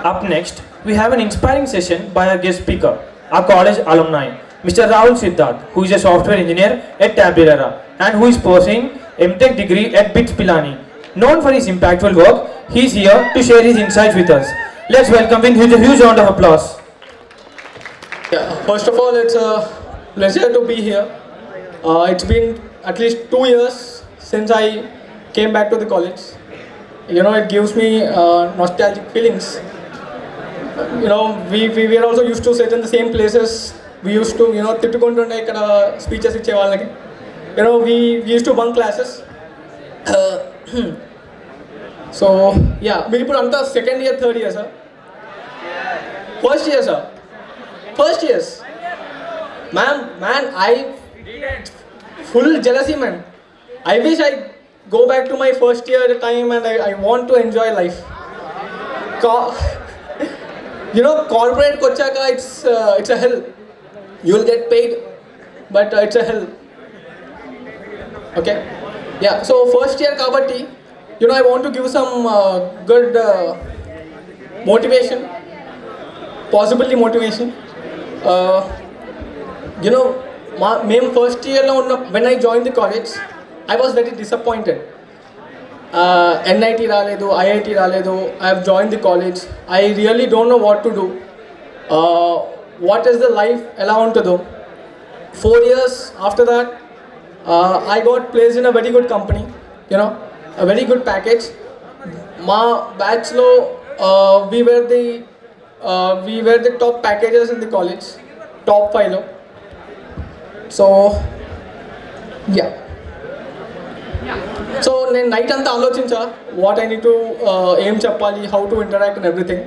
Up next, we have an inspiring session by our guest speaker, our college alumni, Mr. Rahul Siddharth, who is a software engineer at Tabulera and who is pursuing MTech degree at BITS Pilani. Known for his impactful work, he is here to share his insights with us. Let's welcome him with a huge round of applause. Yeah, first of all, it's a pleasure to be here. It's been at least 2 years since I came back to the college. You know, it gives me nostalgic feelings. You know, we were also used to sit in the same places. We used to, you know, తిట్టుకుంటుండే ఇక్కడ speeches ఇచ్చే వాళ్ళకి. You know, we used to bunk classes. So yeah, మీరు ఇప్పుడు అంతా second year third year sir first year sir first years man, I full jealousy, man. I wish I go back to my first year time and I want to enjoy life. You know, corporate kochaka, it's a hell. You will get paid, but it's a hell. Okay, yeah. So first year kabatti, you know, I want to give some good motivation, possibly motivation. You know, మేము first ఇయర్లో ఉన్న when I joined the college, I was very disappointed. NIT రాలేదు, IIT రాలేదు. I have joined the college. I really don't know what to do. What is the life ఎలా ఉంటుందో. 4 years after that, I got placed in a very good company. You know, a very good package. మా బ్యాచ్లో we were the top packages in the college, top 5లో. So yeah. So నేను night అంతా ఆలోచించా what I need to ఏం చెప్పాలి, how to interact and everything.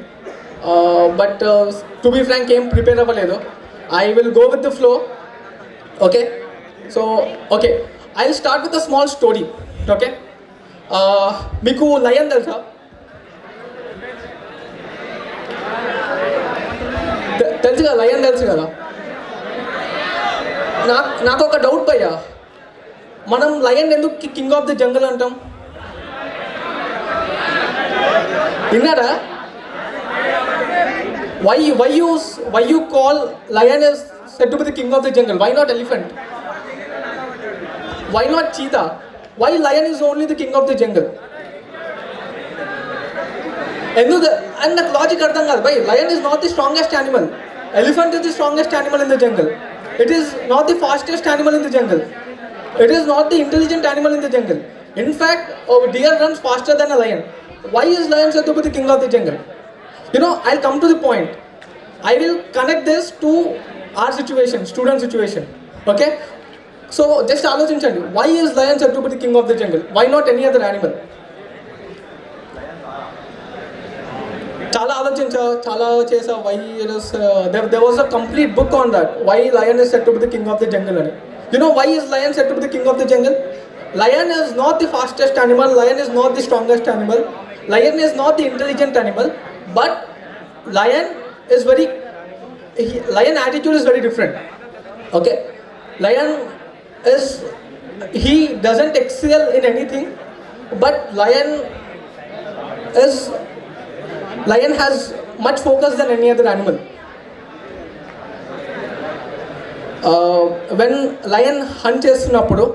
But to be frank ఏం prepare అవ్వలేదు. I will go with the flow. Okay, so okay, I will start with a small story. Okay, మీకు lion తెలుసా? తెలుసు కదా, lion తెలుసు కదా. నాకు ఒక డౌట్ భయ్యా, మనం లయన్ ఎందుకు కింగ్ ఆఫ్ ది జంగల్ అంటాం? విన్నారా? why you call lion is said to be the king of the jungle? Why not elephant? Why not cheetah? Why lion is only the king of the jungle? And the logic అర్థం కాదు భయ్. Lion is not the strongest animal. Elephant is the strongest animal in the jungle. It is not the fastest animal in the jungle. It is not the intelligent animal in the jungle. In fact, a deer runs faster than a lion. Why is lion said to be the king of the jungle? You know, I'll come to the point. I will connect this to our situation, student situation. Okay? So just ఆలోచించండి, why is lion said to be the king of the jungle? Why not any other animal? చాలా ఆలోచించా, చాలా చేసా. why it is there was a complete book on that, why lion is said to be the king of the jungle అని. You know, why is lion said to be the king of the jungle? Lion is not the fastest animal, lion is not the strongest animal, lion is not the intelligent animal, but lion attitude is very different. Okay, lion is, he doesn't excel in anything, but lion has much focus than any other animal. When lion hunt చేస్తున్నప్పుడు,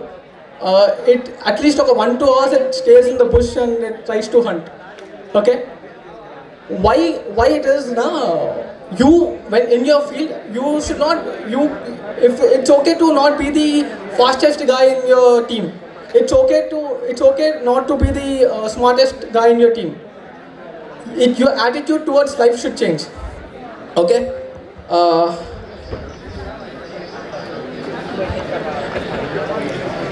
it at least ఒక 1-2 hours it stays in the bush and it tries to hunt. Okay, why it is na, you when in your field you should not, if it's okay to not be the fastest guy in your team, it's okay not to be the smartest guy in your team. Your attitude towards life should change. Okay,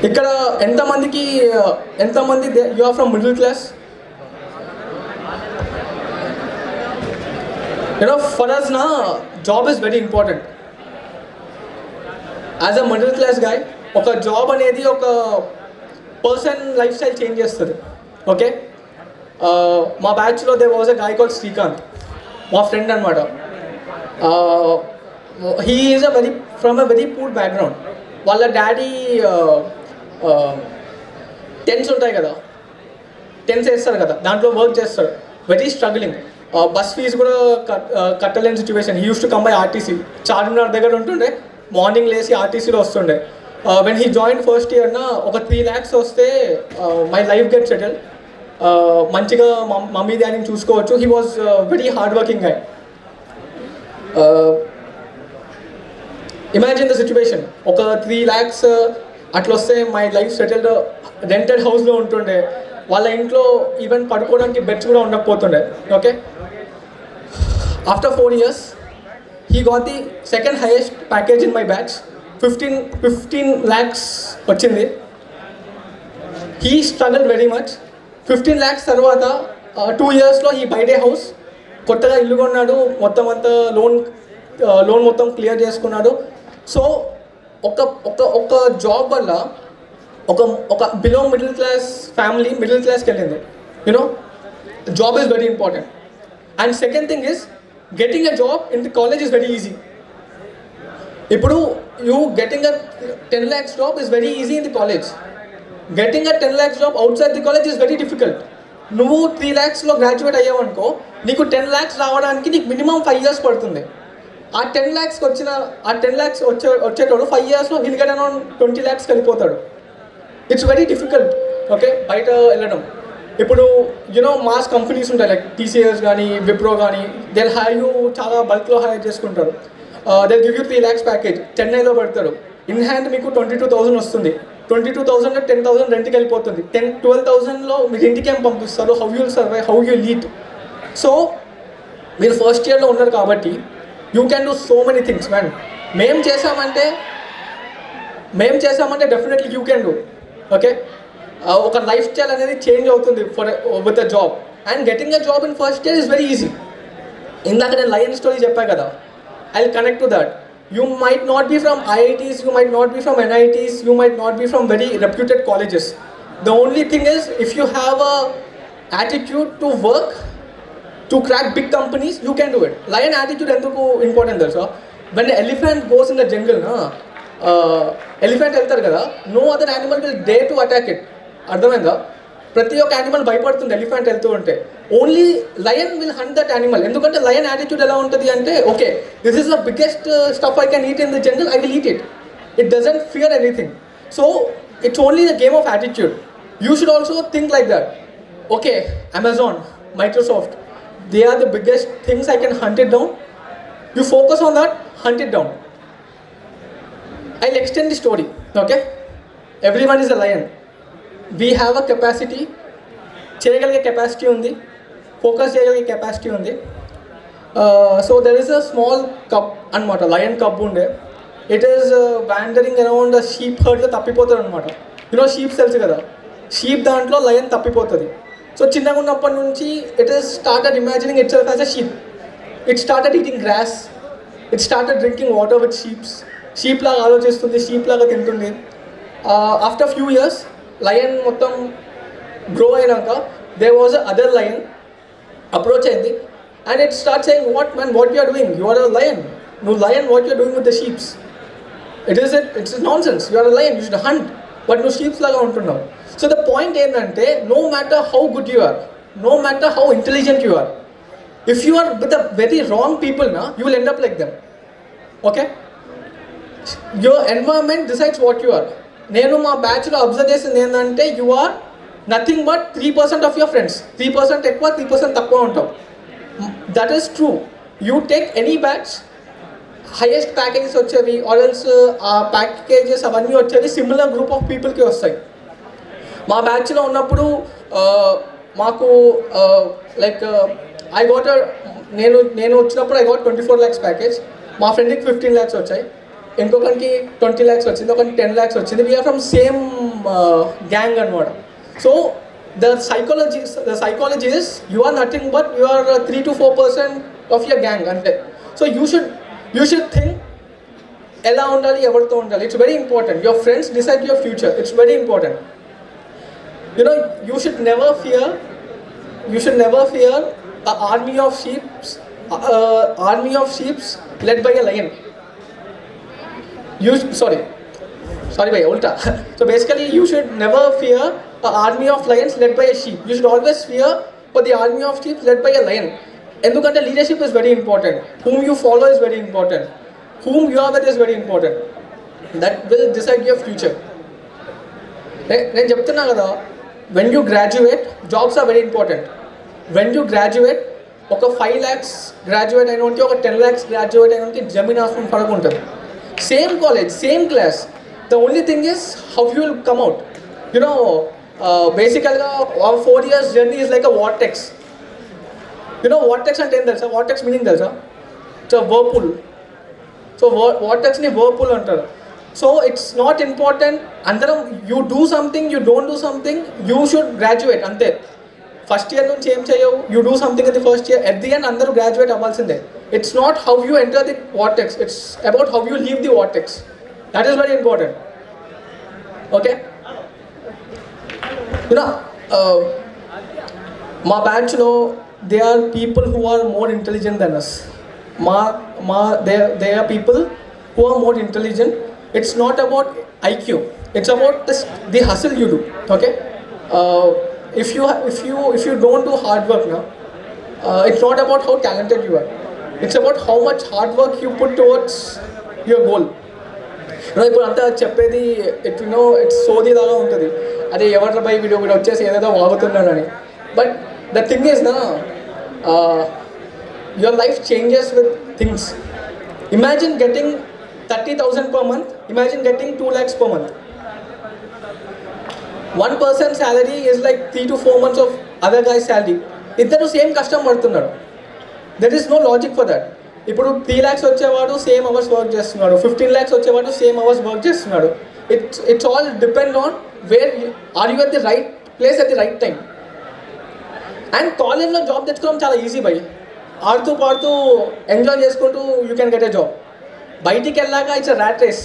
ఇక్కడ ఎంతమంది you are from middle class? You know, for us na, job is very important. As a middle class guy, ఒక job అనేది ఒక person life style change చేస్తుంది. Okay, మా బ్యాచ్లో they was a guy called Srikanth, మా friend అనమాట. He is from a very poor background. వాళ్ళ daddy tense ఉంటాయి కదా, టెన్స్ వేస్తారు కదా, దాంట్లో వర్క్ చేస్తాడు. Very struggling. బస్ ఫీజు కూడా కట్టలేని situation. He use to come by RTC. Charminar దగ్గర ఉంటుండే, మార్నింగ్ లేసి ఆర్టీసీలో వస్తుండే. వెన్ హీ జాయిన్ ఫస్ట్ ఇయర్న ఒక 3 lakhs వస్తే మై లైఫ్ గెట్ సెటిల్, మంచిగా మమ్మీ డాడీని చూసుకోవచ్చు. He was very hard working guy. Imagine the situation, ఒక 3 lakhs అట్లా వస్తే మై లైఫ్ సెటిల్డ్. రెంటెడ్ హౌస్లో ఉంటుండే, వాళ్ళ ఇంట్లో ఈవెన్ పడుకోవడానికి బెడ్స్ కూడా ఉండకపోతుండే. Okay, after 4 years he got the second highest package in my batch. 15 lakhs వచ్చింది. He struggled very much. 15 lakhs తర్వాత 2 yearsలో he bought a house. కొత్తగా ఇల్లు కొన్నాడు, మొత్తం అంతా లోన్ మొత్తం క్లియర్ చేసుకున్నాడు. సో ఒక జాబ్ వల్ల ఒక below middle class family middle క్లాస్కి వెళ్ళింది. You know, job is very important. And second thing is getting a job in the college is very easy. ఇప్పుడు getting a 10 lakhs job is very easy in the college. Getting a 10 lakhs job outside the college is very difficult. నువ్వు 3 lakhsలో graduate అయ్యావనుకో, నీకు 10 lakhs రావడానికి నీకు minimum 5 years పడుతుంది. ఆ 10 lakhs వచ్చేటోడు 5 yearsలో will get around 20 lakhs వెళ్ళిపోతాడు. It's very difficult. ఓకే, బయట వెళ్ళడం. ఇప్పుడు మాస్ కంపెనీస్ ఉంటాయి, లైక్ టీసీఎస్ కానీ విప్రో కానీ, దే హైర్ యూ, చాలా బల్క్లో హైర్ చేసుకుంటారు. They give you 3 lakhs package, చెన్నైలో పెడతారు. ఇన్ హ్యాండ్ మీకు 22,000 వస్తుంది. 22,000 10,000 రెంట్కి వెళ్ళిపోతుంది. 12,000లో మీరు ఇంటికి ఏం పంపిస్తారు? How you'll survive, how you lead? So మీరు ఫస్ట్ ఇయర్లో ఉన్నారు కాబట్టి you can do so many things. Man, మేము చేసామంటే definitely you can do. Okay, ఒక లైఫ్ స్టైల్ అనేది చేంజ్ అవుతుంది with a job. And getting a job in first year is very easy. ఇందాక నేను లయన్ స్టోరీ చెప్పాను కదా, I will connect to that. You might not be from IITs, you might not be from NITs, you might not be from very reputed colleges. The only thing is, if you have a attitude to work, to crack big companies, you can do it. Lion attitude enduku important తెలుసా? When the elephant goes in the jungle, elephant వెళ్తారు కదా, no other animal will dare to attack it. అర్థమైందా? ప్రతి ఒక్క animal భయపడుతుంది elephant వెళ్తూ ఉంటే. Only lion will hunt that animal. ఎందుకంటే లయన్ యాటిట్యూడ్ ఎలా ఉంటుంది అంటే, okay, this is the biggest stuff I can eat in the jungle, I will eat it. It doesn't fear anything. So it's only the game of attitude. You should also think like that. Okay, Amazon, Microsoft, they are the biggest things, I can hunt it down. You focus on that, hunt it down. I will extend the story. Okay, everyone is a lion. We have a capacity, చేయగలిగే capacity ఉంది, focus చేయగలిగే capacity ఉంది. So there is a small cub అనమాట, lion cub ఉండే. It is wandering around sheep హర్డ్లో తప్పిపోతుంది అనమాట. Sheep తెలుసు కదా, షీప్ దాంట్లో లయన్ తప్పిపోతుంది. సో చిన్నగా ఉన్నప్పటి నుంచి it is started imagining itself as a sheep. It started eating grass, it started drinking water with sheep లాగా ఆలోచిస్తుంది, షీప్ లాగా తింటుంది. ఆఫ్టర్ ఫ్యూ ఇయర్స్ లయన్ మొత్తం గ్రో అయినాక there was other lion approach అయింది. And it start saying, what you are doing, you are a lion, నువ్వు lion, what you are doing with the sheeps? It's nonsense, you are a lion, you should hunt, but నువ్వు sheeps లాగా ఉంటున్నావు. So the point ఏంటంటే, no matter how good you are, no matter how intelligent you are, if you are with the very wrong people you will end up like them. Okay, your environment decides what you are. నేను మా బ్యాచ్లో observe చేసింది ఏంటంటే, you are nothing but 3% of your friends. 3% ఎక్కువ, 3% తక్కువ ఉంటావు. That is true. You take any batch, highest packages వచ్చేవి, or else ఆ ప్యాకేజెస్ అవన్నీ వచ్చేవి సిమిలర్ గ్రూప్ ఆఫ్ పీపుల్కి వస్తాయి. మా బ్యాచ్లో ఉన్నప్పుడు మాకు లైక్ నేను వచ్చినప్పుడు ఐ గాట్ 24 lakhs ప్యాకేజ్. మా ఫ్రెండ్కి 15 lakhs వచ్చాయి, ఇంకొకరికి 20 lakhs వచ్చింది, ఒకరికి 10 lakhs వచ్చింది. వీఆర్ ఫ్రమ్ సేమ్ గ్యాంగ్ అనమాట. So the psychology is, you are nothing but you are 3 to 4% of your gang అంతే. సో యూ షుడ్ థింక్ ఎలా ఉండాలి, ఎవరితో ఉండాలి. It's very important. Your friends decide your future. It's very important. You should never fear an army of sheep led by a lion. Sorry bhai, ulta. So basically, you should never fear an army of lions led by a sheep. You should always fear for the army of sheep led by a lion. ఎందుకంటే leadership is very important, whom you follow is very important, whom you are with is very important. That will decide your future. నేను చెప్తున్నా కదా, when you graduate, jobs are very important. When you graduate, ఒక 5 lakhs graduate అయినోనికి ఒక 10 lakhs graduate అయినోనికి జమీన్ ఆస్మాన్ ఫరక్ ఉంటుంది. Same college, same class. The only thing is how you will come out. You know బేసికల్గా 4 years journey is like a vortex. You know vortex అంటే ఏం తెలుసా? వార్టెక్స్ మీనింగ్ తెలుసా? It's a whirlpool. సో వార్టెక్స్ని వర్పూల్ అంటారు. సో ఇట్స్ నాట్ ఇంపార్టెంట్ అందరం you do something, you don't do something, you should graduate అంతే. First year నుంచి ఏం చేయవు, you do something in the first year, at the end అందరూ graduate అవ్వాల్సిందే. It's not how you enter the vortex, it's about how you leave the vortex. That is very important. Okay, you know మా బ్యాచ్లో they are people who are more intelligent than us. They are people who are more intelligent. It's not about IQ. It's about the hustle you do. Okay. If you don't do hard work now, it's not about how talented you are. It's about how much hard work you put towards your goal. ఇప్పుడు అంతా చెప్పేది it's సోది లాగా ఉంటుంది. అదే ఎవరి by video వచ్చేసి ఏదేదో వాగుతున్నానని. But the thing is your life changes with things. Imagine getting 30,000 per month, imagine getting 2 lakhs per month. One person's salary is like 3 to 4 months of other guy's salary. ఇద్దరు same కష్టం పడుతున్నారు. There is no logic for that. ఇప్పుడు 3 lakhs వచ్చేవాడు same hours work చేస్తున్నాడు, 15 lakhs వచ్చేవాడు same hours work చేస్తున్నాడు. It's all depend on where are you at the right place at the right time. And కాలేజ్లో job తెచ్చుకోవడం చాలా easy బై. ఆడుతూ పాడుతూ ఎంజాయ్ చేసుకుంటూ you can get a job. బయటికి వెళ్ళాక it's a rat race.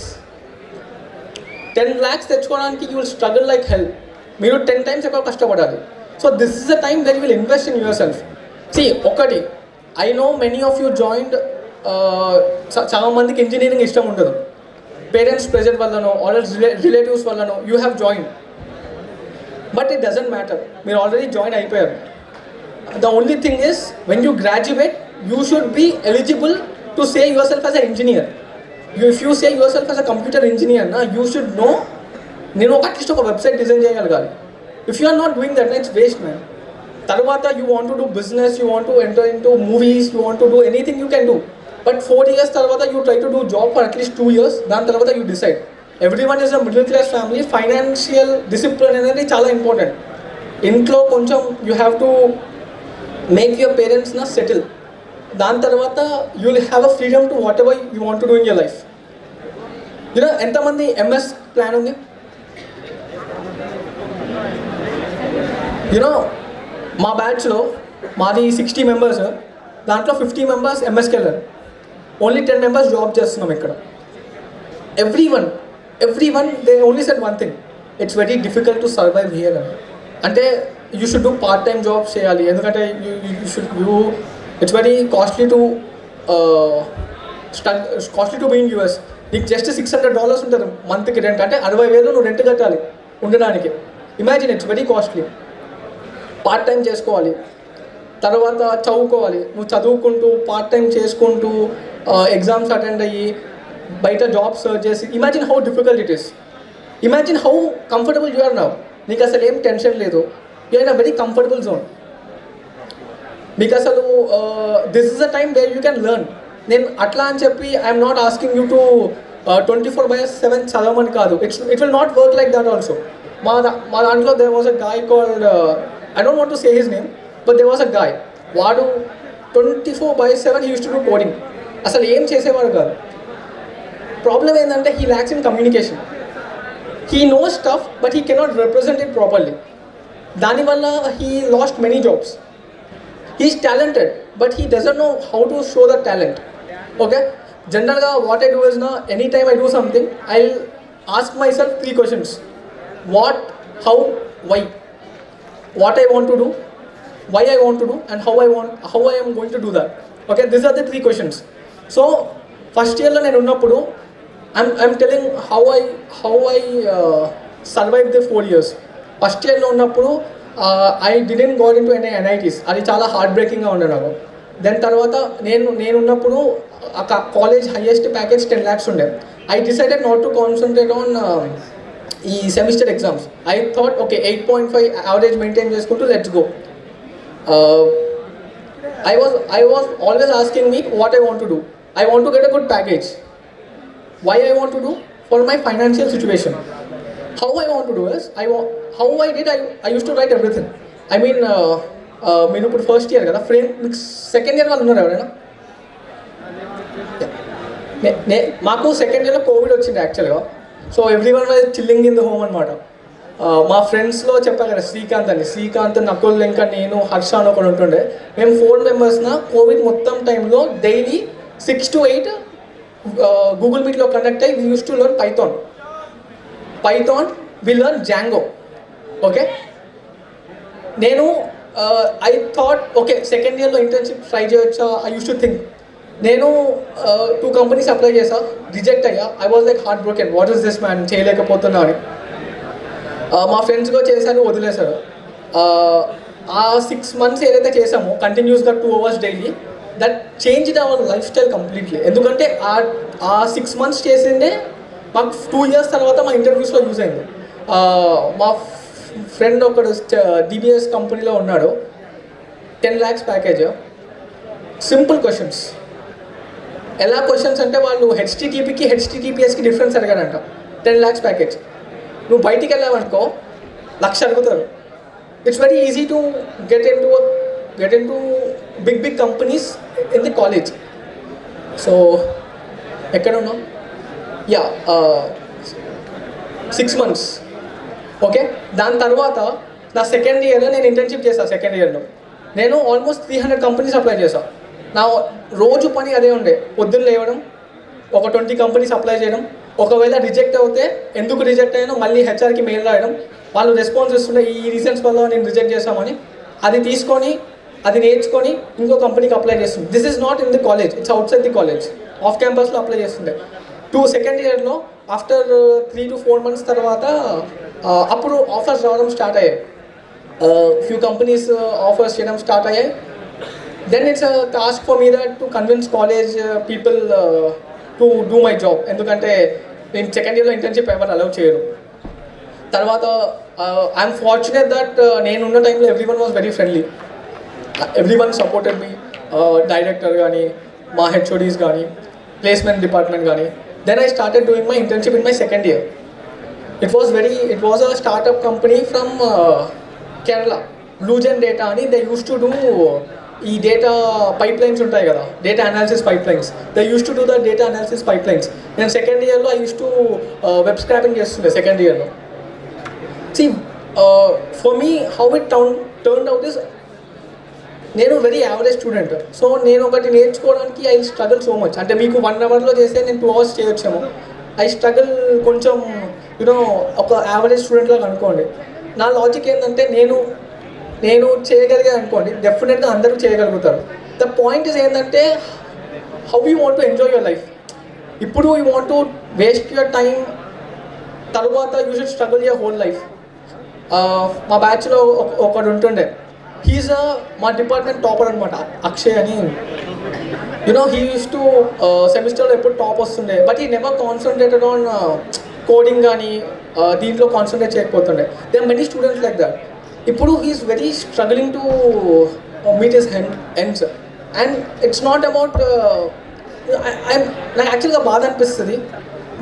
10 lakhs తెచ్చుకోవడానికి you will struggle like hell. మీరు 10 times ఎక్కువ కష్టపడాలి. So this is the time that you will invest in your self. C ఒకటి, I know many of you joined, చాలా మందికి engineering ఇష్టం ఉండదు. Parents pressure వల్లనో ఆర్ రిలేటివ్స్ వల్లనో you have join. But it doesn't matter, మీరు already join అయిపోయారు. The only thing is when you graduate you should be eligible to say yourself as an engineer. If you say yourself as a computer engineer, you should know నేను at least ఒక website design చేయగలగాలి. If you are not doing that, it's waste man. తర్వాత you want to do business, you want to enter into movies, you want to do anything you can do. But 4 years తర్వాత you try to do job for at least 2 years. దాని తర్వాత you decide. Everyone is a middle class family. Financial discipline అనేది చాలా important. ఇంట్లో కొంచెం you have to make your parents settle. దాని తర్వాత you will have a freedom to what ever you want to do in your life. You know ఎంతమంది MS plan ఉంది? You know మా బ్యాచ్లో మాది 60 members, దాంట్లో 50 members ఎంఎస్కి వెళ్ళారు. ఓన్లీ 10 members జాబ్ చేస్తున్నాం ఇక్కడ. Everyone they only said one thing, it's very difficult to survive here. అంటే you should do part time jobs చేయాలి, ఎందుకంటే it's very costly to be in US. నీకు జస్ట్ $600 ఉంటుంది మంత్కి రెంట్. అంటే 60,000 నువ్వు రెంట్ కట్టాలి ఉండడానికి. Imagine, it's very costly. Part time చేసుకోవాలి, తర్వాత చదువుకోవాలి. నువ్వు చదువుకుంటూ పార్ట్ టైం చేసుకుంటూ ఎగ్జామ్స్ అటెండ్ అయ్యి బయట జాబ్ సర్చ్ చేసి, imagine how difficult it is. Imagine how comfortable you are now. నీకు అసలు ఏం టెన్షన్ లేదు, you are in a very comfortable zone. మీకు అసలు this is a time where you can learn. నేను అట్లా అని చెప్పి I'm not asking you to 24/7 చదవమని కాదు. It will not work like that also. మా దాంట్లో there was a guy called, I don't want to say his name, but there was a guy. వాడు 24/7 he used to do coding. అసలు ఏం చేసేవాడు కాదు. Problem ఏంటంటే he lacks in communication. He knows stuff but he cannot represent it properly. దానివల్ల he lost many jobs. He is talented, but he doesn't know how to show the talent. Okay? Generally, what I do is now, anytime I do something, I'll ask myself 3 questions. What, how, why. What I want to do, why I want to do, and how I am going to do that. Okay? These are the 3 questions. So, first year lo nenu unnappudu, I'm telling how I survived the 4 years. First year lo unnappudu I didn't go into any NITs. అది చాలా heart బ్రేకింగ్గా ఉండే నాకు. Then తర్వాత నేనున్నప్పుడు college highest package 10 lakhs ఉండే. I decided not to concentrate on ఈ semester exams. I thought okay 8.5 average maintain చేసుకుంటూ let's go. I was always asking me what I want to do. I want to get a good package. Why I want to do? For my financial situation. How I want to do is, how I did, I used to write everything. I mean, మీరు ఇప్పుడు first year కదా, మీకు second year వాళ్ళు ఉన్నారు ఎవరైనా? మాకు second ఇయర్లో Covid వచ్చింది యాక్చువల్గా. So every one was chilling in the home అనమాట. మా ఫ్రెండ్స్లో చెప్పాను కదా, శ్రీకాంత్ నకుల్, ఇంకా నేను, హర్ష అని ఒకడు ఉంటుండే. మేము 4 members కోవిడ్ మొత్తం టైంలో డైలీ 6 to 8 గూగుల్ మీట్లో కండక్ట్ అయ్యి we use to learn Python, we learn Django. Okay, నేను ఐ థాట్ ఓకే సెకండ్ ఇయర్లో ఇంటర్న్షిప్ ట్రై చేయొచ్చా, ఐ యూస్ టు థింక్. నేను 2 companies అప్లై చేసా, రిజెక్ట్ అయ్యా. I was like heart broken, what is this man, చేయలేకపోతున్నా అని. మా friends కూడా చేశాను, వదిలేశారు. ఆ 6 months ఏదైతే చేసామో కంటిన్యూస్గా 2 hours daily, that change our life style completely. ఎందుకంటే ఆ 6 months చేసిందే మాకు 2 years తర్వాత మా ఇంటర్వ్యూస్లో యూజ్ అయింది. మా ఫ్రెండ్ ఒకడు DBS కంపెనీలో ఉన్నాడు, 10 lakhs ప్యాకేజ్. Simple questions. ఎలా క్వశ్చన్స్ అంటే వాళ్ళు హెచ్టిటిపికి హెచ్టిటిపిఎస్కి డిఫరెన్స్ అడిగాడంట. 10 lakhs ప్యాకేజ్. నువ్వు బయటికి వెళ్ళావనుకో 1,00,000 అడుగుతారు. It's very easy to get in to big companies in the college. So ఎక్కడ ఉన్నాం? Yeah, 6 months. ఓకే, దాని తర్వాత నా సెకండ్ ఇయర్లో నేను ఇంటర్న్షిప్ చేశాను. సెకండ్ ఇయర్లో నేను ఆల్మోస్ట్ 300 companies అప్లై చేశాను. నా రోజు పని అదే ఉండే, పొద్దున్న లేవడం, ఒక 20 companies అప్లై చేయడం. ఒకవేళ రిజెక్ట్ అవుతే ఎందుకు రిజెక్ట్ అయ్యానో మళ్ళీ హెచ్ఆర్కి మెయిల్ రాయడం. వాళ్ళు రెస్పాన్స్ ఇస్తుండే ఈ రీజన్స్ వల్ల నేను రిజెక్ట్ చేస్తామని. అది తీసుకొని అది నేర్చుకొని ఇంకో కంపెనీకి అప్లై చేస్తుంది. This is not in the college, it's out side the college. Of క్యాంపస్లో అప్లై చేస్తుండే. సెకండ్ ఇయర్లో ఆఫ్టర్ 3 to 4 months తర్వాత అప్పుడు ఆఫర్స్ రావడం స్టార్ట్ అయ్యాయి. ఫ్యూ కంపెనీస్ ఆఫర్స్ చేయడం స్టార్ట్ అయ్యాయి. Then it's a task for me that to convince college people to do my job. ఎందుకంటే నేను సెకండ్ ఇయర్లో ఇంటర్న్షిప్ ఎవరు అలౌ చేయరు. తర్వాత ఐఎమ్ ఫార్చునేట్ దట్ నేనున్న టైంలో every one was very friendly. Every one supported me, director కానీ, మా హెచ్ఓడీస్ కానీ, ప్లేస్మెంట్ డిపార్ట్మెంట్ కానీ. Then I started doing my internship in my second year. It was a startup company from Kerala, బ్లూజెన్ data అని. They use to do ఈ data pipelines ఉంటాయి కదా, data analysis pipelines. They use to do the data analysis pipelines. నేను second ఇయర్లో I use to web scraping చేస్తుండే second ఇయర్లో. See for me how it turned out is, నేను very average student. So నేను ఒకటి నేర్చుకోవడానికి I struggle so much. అంటే మీకు 1 hourలో చేస్తే నేను 2 hours చేయొచ్చేమో. ఐ స్ట్రగుల్ కొంచెం, ఒక యావరేజ్ స్టూడెంట్ లాగా అనుకోండి. నా లాజిక్ ఏంటంటే నేను చేయగలిగాను అనుకోండి, డెఫినెట్గా అందరూ చేయగలుగుతారు. ద పాయింట్ ఇస్ ఏంటంటే how you want to enjoy your life. ఇప్పుడు you want to waste your time, తర్వాత you should struggle your whole life. మా బ్యాచ్లో ఒకడు ఉంటుండే, హీఈస్ మా డిపార్ట్మెంట్ టాపర్ అనమాట, అక్షయ్ అని. హీ యూస్ టు సెమిస్టర్లో ఎప్పుడు టాప్ వస్తుండే, బట్ ఈ నెవర్ కాన్సన్ట్రేటెడ్ ఆన్ కోడింగ్ కానీ దీంట్లో కాన్సన్ట్రేట్ చేయకపోతుండే. They are many students like that. ఇప్పుడు he is very struggling to meet his ends. And it's not about, నాకు యాక్చువల్గా బాధ అనిపిస్తుంది,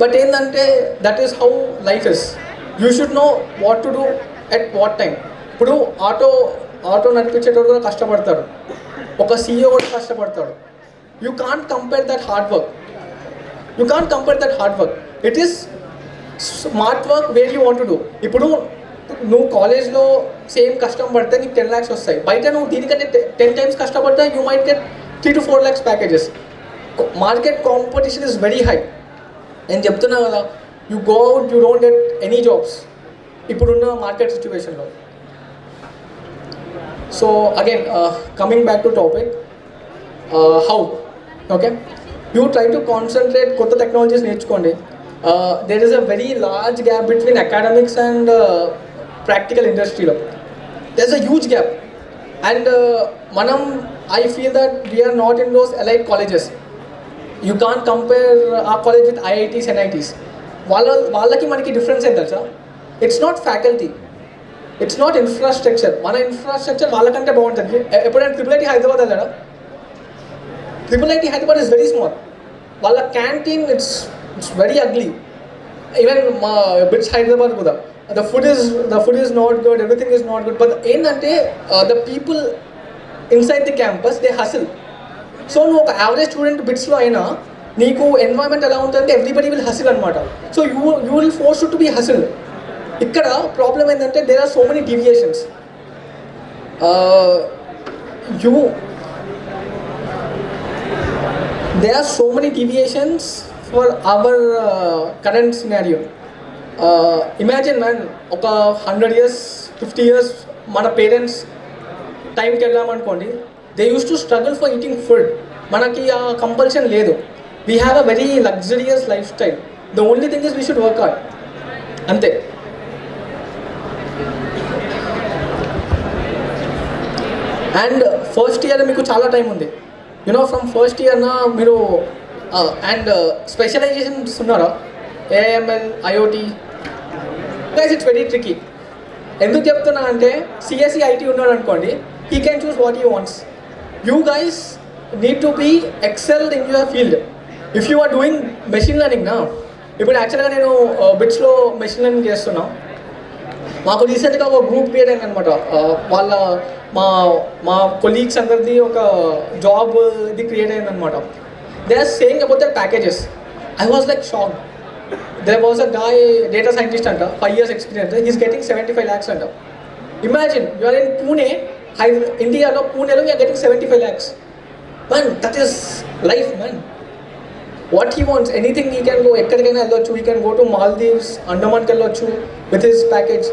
బట్ ఏంటంటే that is how life is. You should know what to do at what time. ఇప్పుడు auto నడిపించేటోడు కూడా కష్టపడతాడు, ఒక CEO కూడా కష్టపడతాడు. You can't compare that hard work. It is smart work where you want to do. ఇప్పుడు నువ్వు కాలేజ్లో సేమ్ కష్టం పడితే నీకు 10 lakhs వస్తాయి. బయట నువ్వు దీనికంటే 10 times కష్టపడితే you might get 3 to 4 lakhs packages. Market competition is very high. నేను చెప్తున్నా కదా, you go out, you don't get any jobs ఇప్పుడున్న మార్కెట్ సిచ్యువేషన్లో. So again coming back to topic, how okay you try to concentrate, కొత్త technologies నేర్చుకోండి. there is a very large gap between academics and practical industry. There's a huge gap, and I feel that we are not in those elite colleges. You can't compare our college with IITs and NITs. వాళ్ళకి మనకి difference ఏం తెలుసా? It's not faculty, it's not infrastructure. మన infrastructure వాళ్ళకంటే బాగుంటుంది. ఎప్పుడైనా triple IT Hyderabad వెళ్ళాడా? Triple IT Hyderabad is very small. వాళ్ళ canteen it's very ugly. Even మా బిట్స్ హైదరాబాద్ కూడా the food is not good, everything is not good. But ఏంటంటే the people inside the campus they hustle. So నువ్వు ఒక average student బిట్స్లో అయినా నీకు environment ఎలా ఉంటుందంటే ఎవ్రీబడి విల్ హసిల్ అనమాట. So you will force to be hustle. ఇక్కడ problem ఏంటంటే there are so many deviations. There are so many deviations for our current scenario. Imagine man, ఒక 100 years 50 years మన parents టైంకి వెళ్ళామనుకోండి, they use to struggle for eating food. మనకి ఆ compulsion లేదు. We have a very luxurious lifestyle. The only thing is we should work hard, అంతే. And first year మీకు చాలా టైం ఉంది. యూనో ఫ్రమ్ ఫస్ట్ ఇయర్న మీరు అండ్ స్పెషలైజేషన్స్ ఉన్నారా? AML, IOT. Guys it's very tricky. ఎందుకు చెప్తున్నా అంటే సిఎస్సి ఐటీ ఉన్నాడు అనుకోండి, he can choose what he wants. You guys need to be excelled in your field. If you are doing machine learning now, ఇప్పుడు యాక్చువల్గా నేను బిట్స్లో machine learning చేస్తున్నా. మాకు రీసెంట్గా ఒక గ్రూప్ క్రియేట్ అయింది అనమాట. వాళ్ళ మా కొలీగ్స్ అందరిది ఒక జాబ్ ఇది క్రియేట్ అయిందనమాట. They are saying about that packages. I was like shock. There was a guy, data scientist anta, 5 years experience, he's getting 75 lakhs anta. Imagine, you are in Pune, India, Pune, we are getting 75 lakhs. Man, that is life, man. What he wants, anything he can go, ekkadikaina ellochu, he can go to Maldives, Andaman ki ellochu with his package.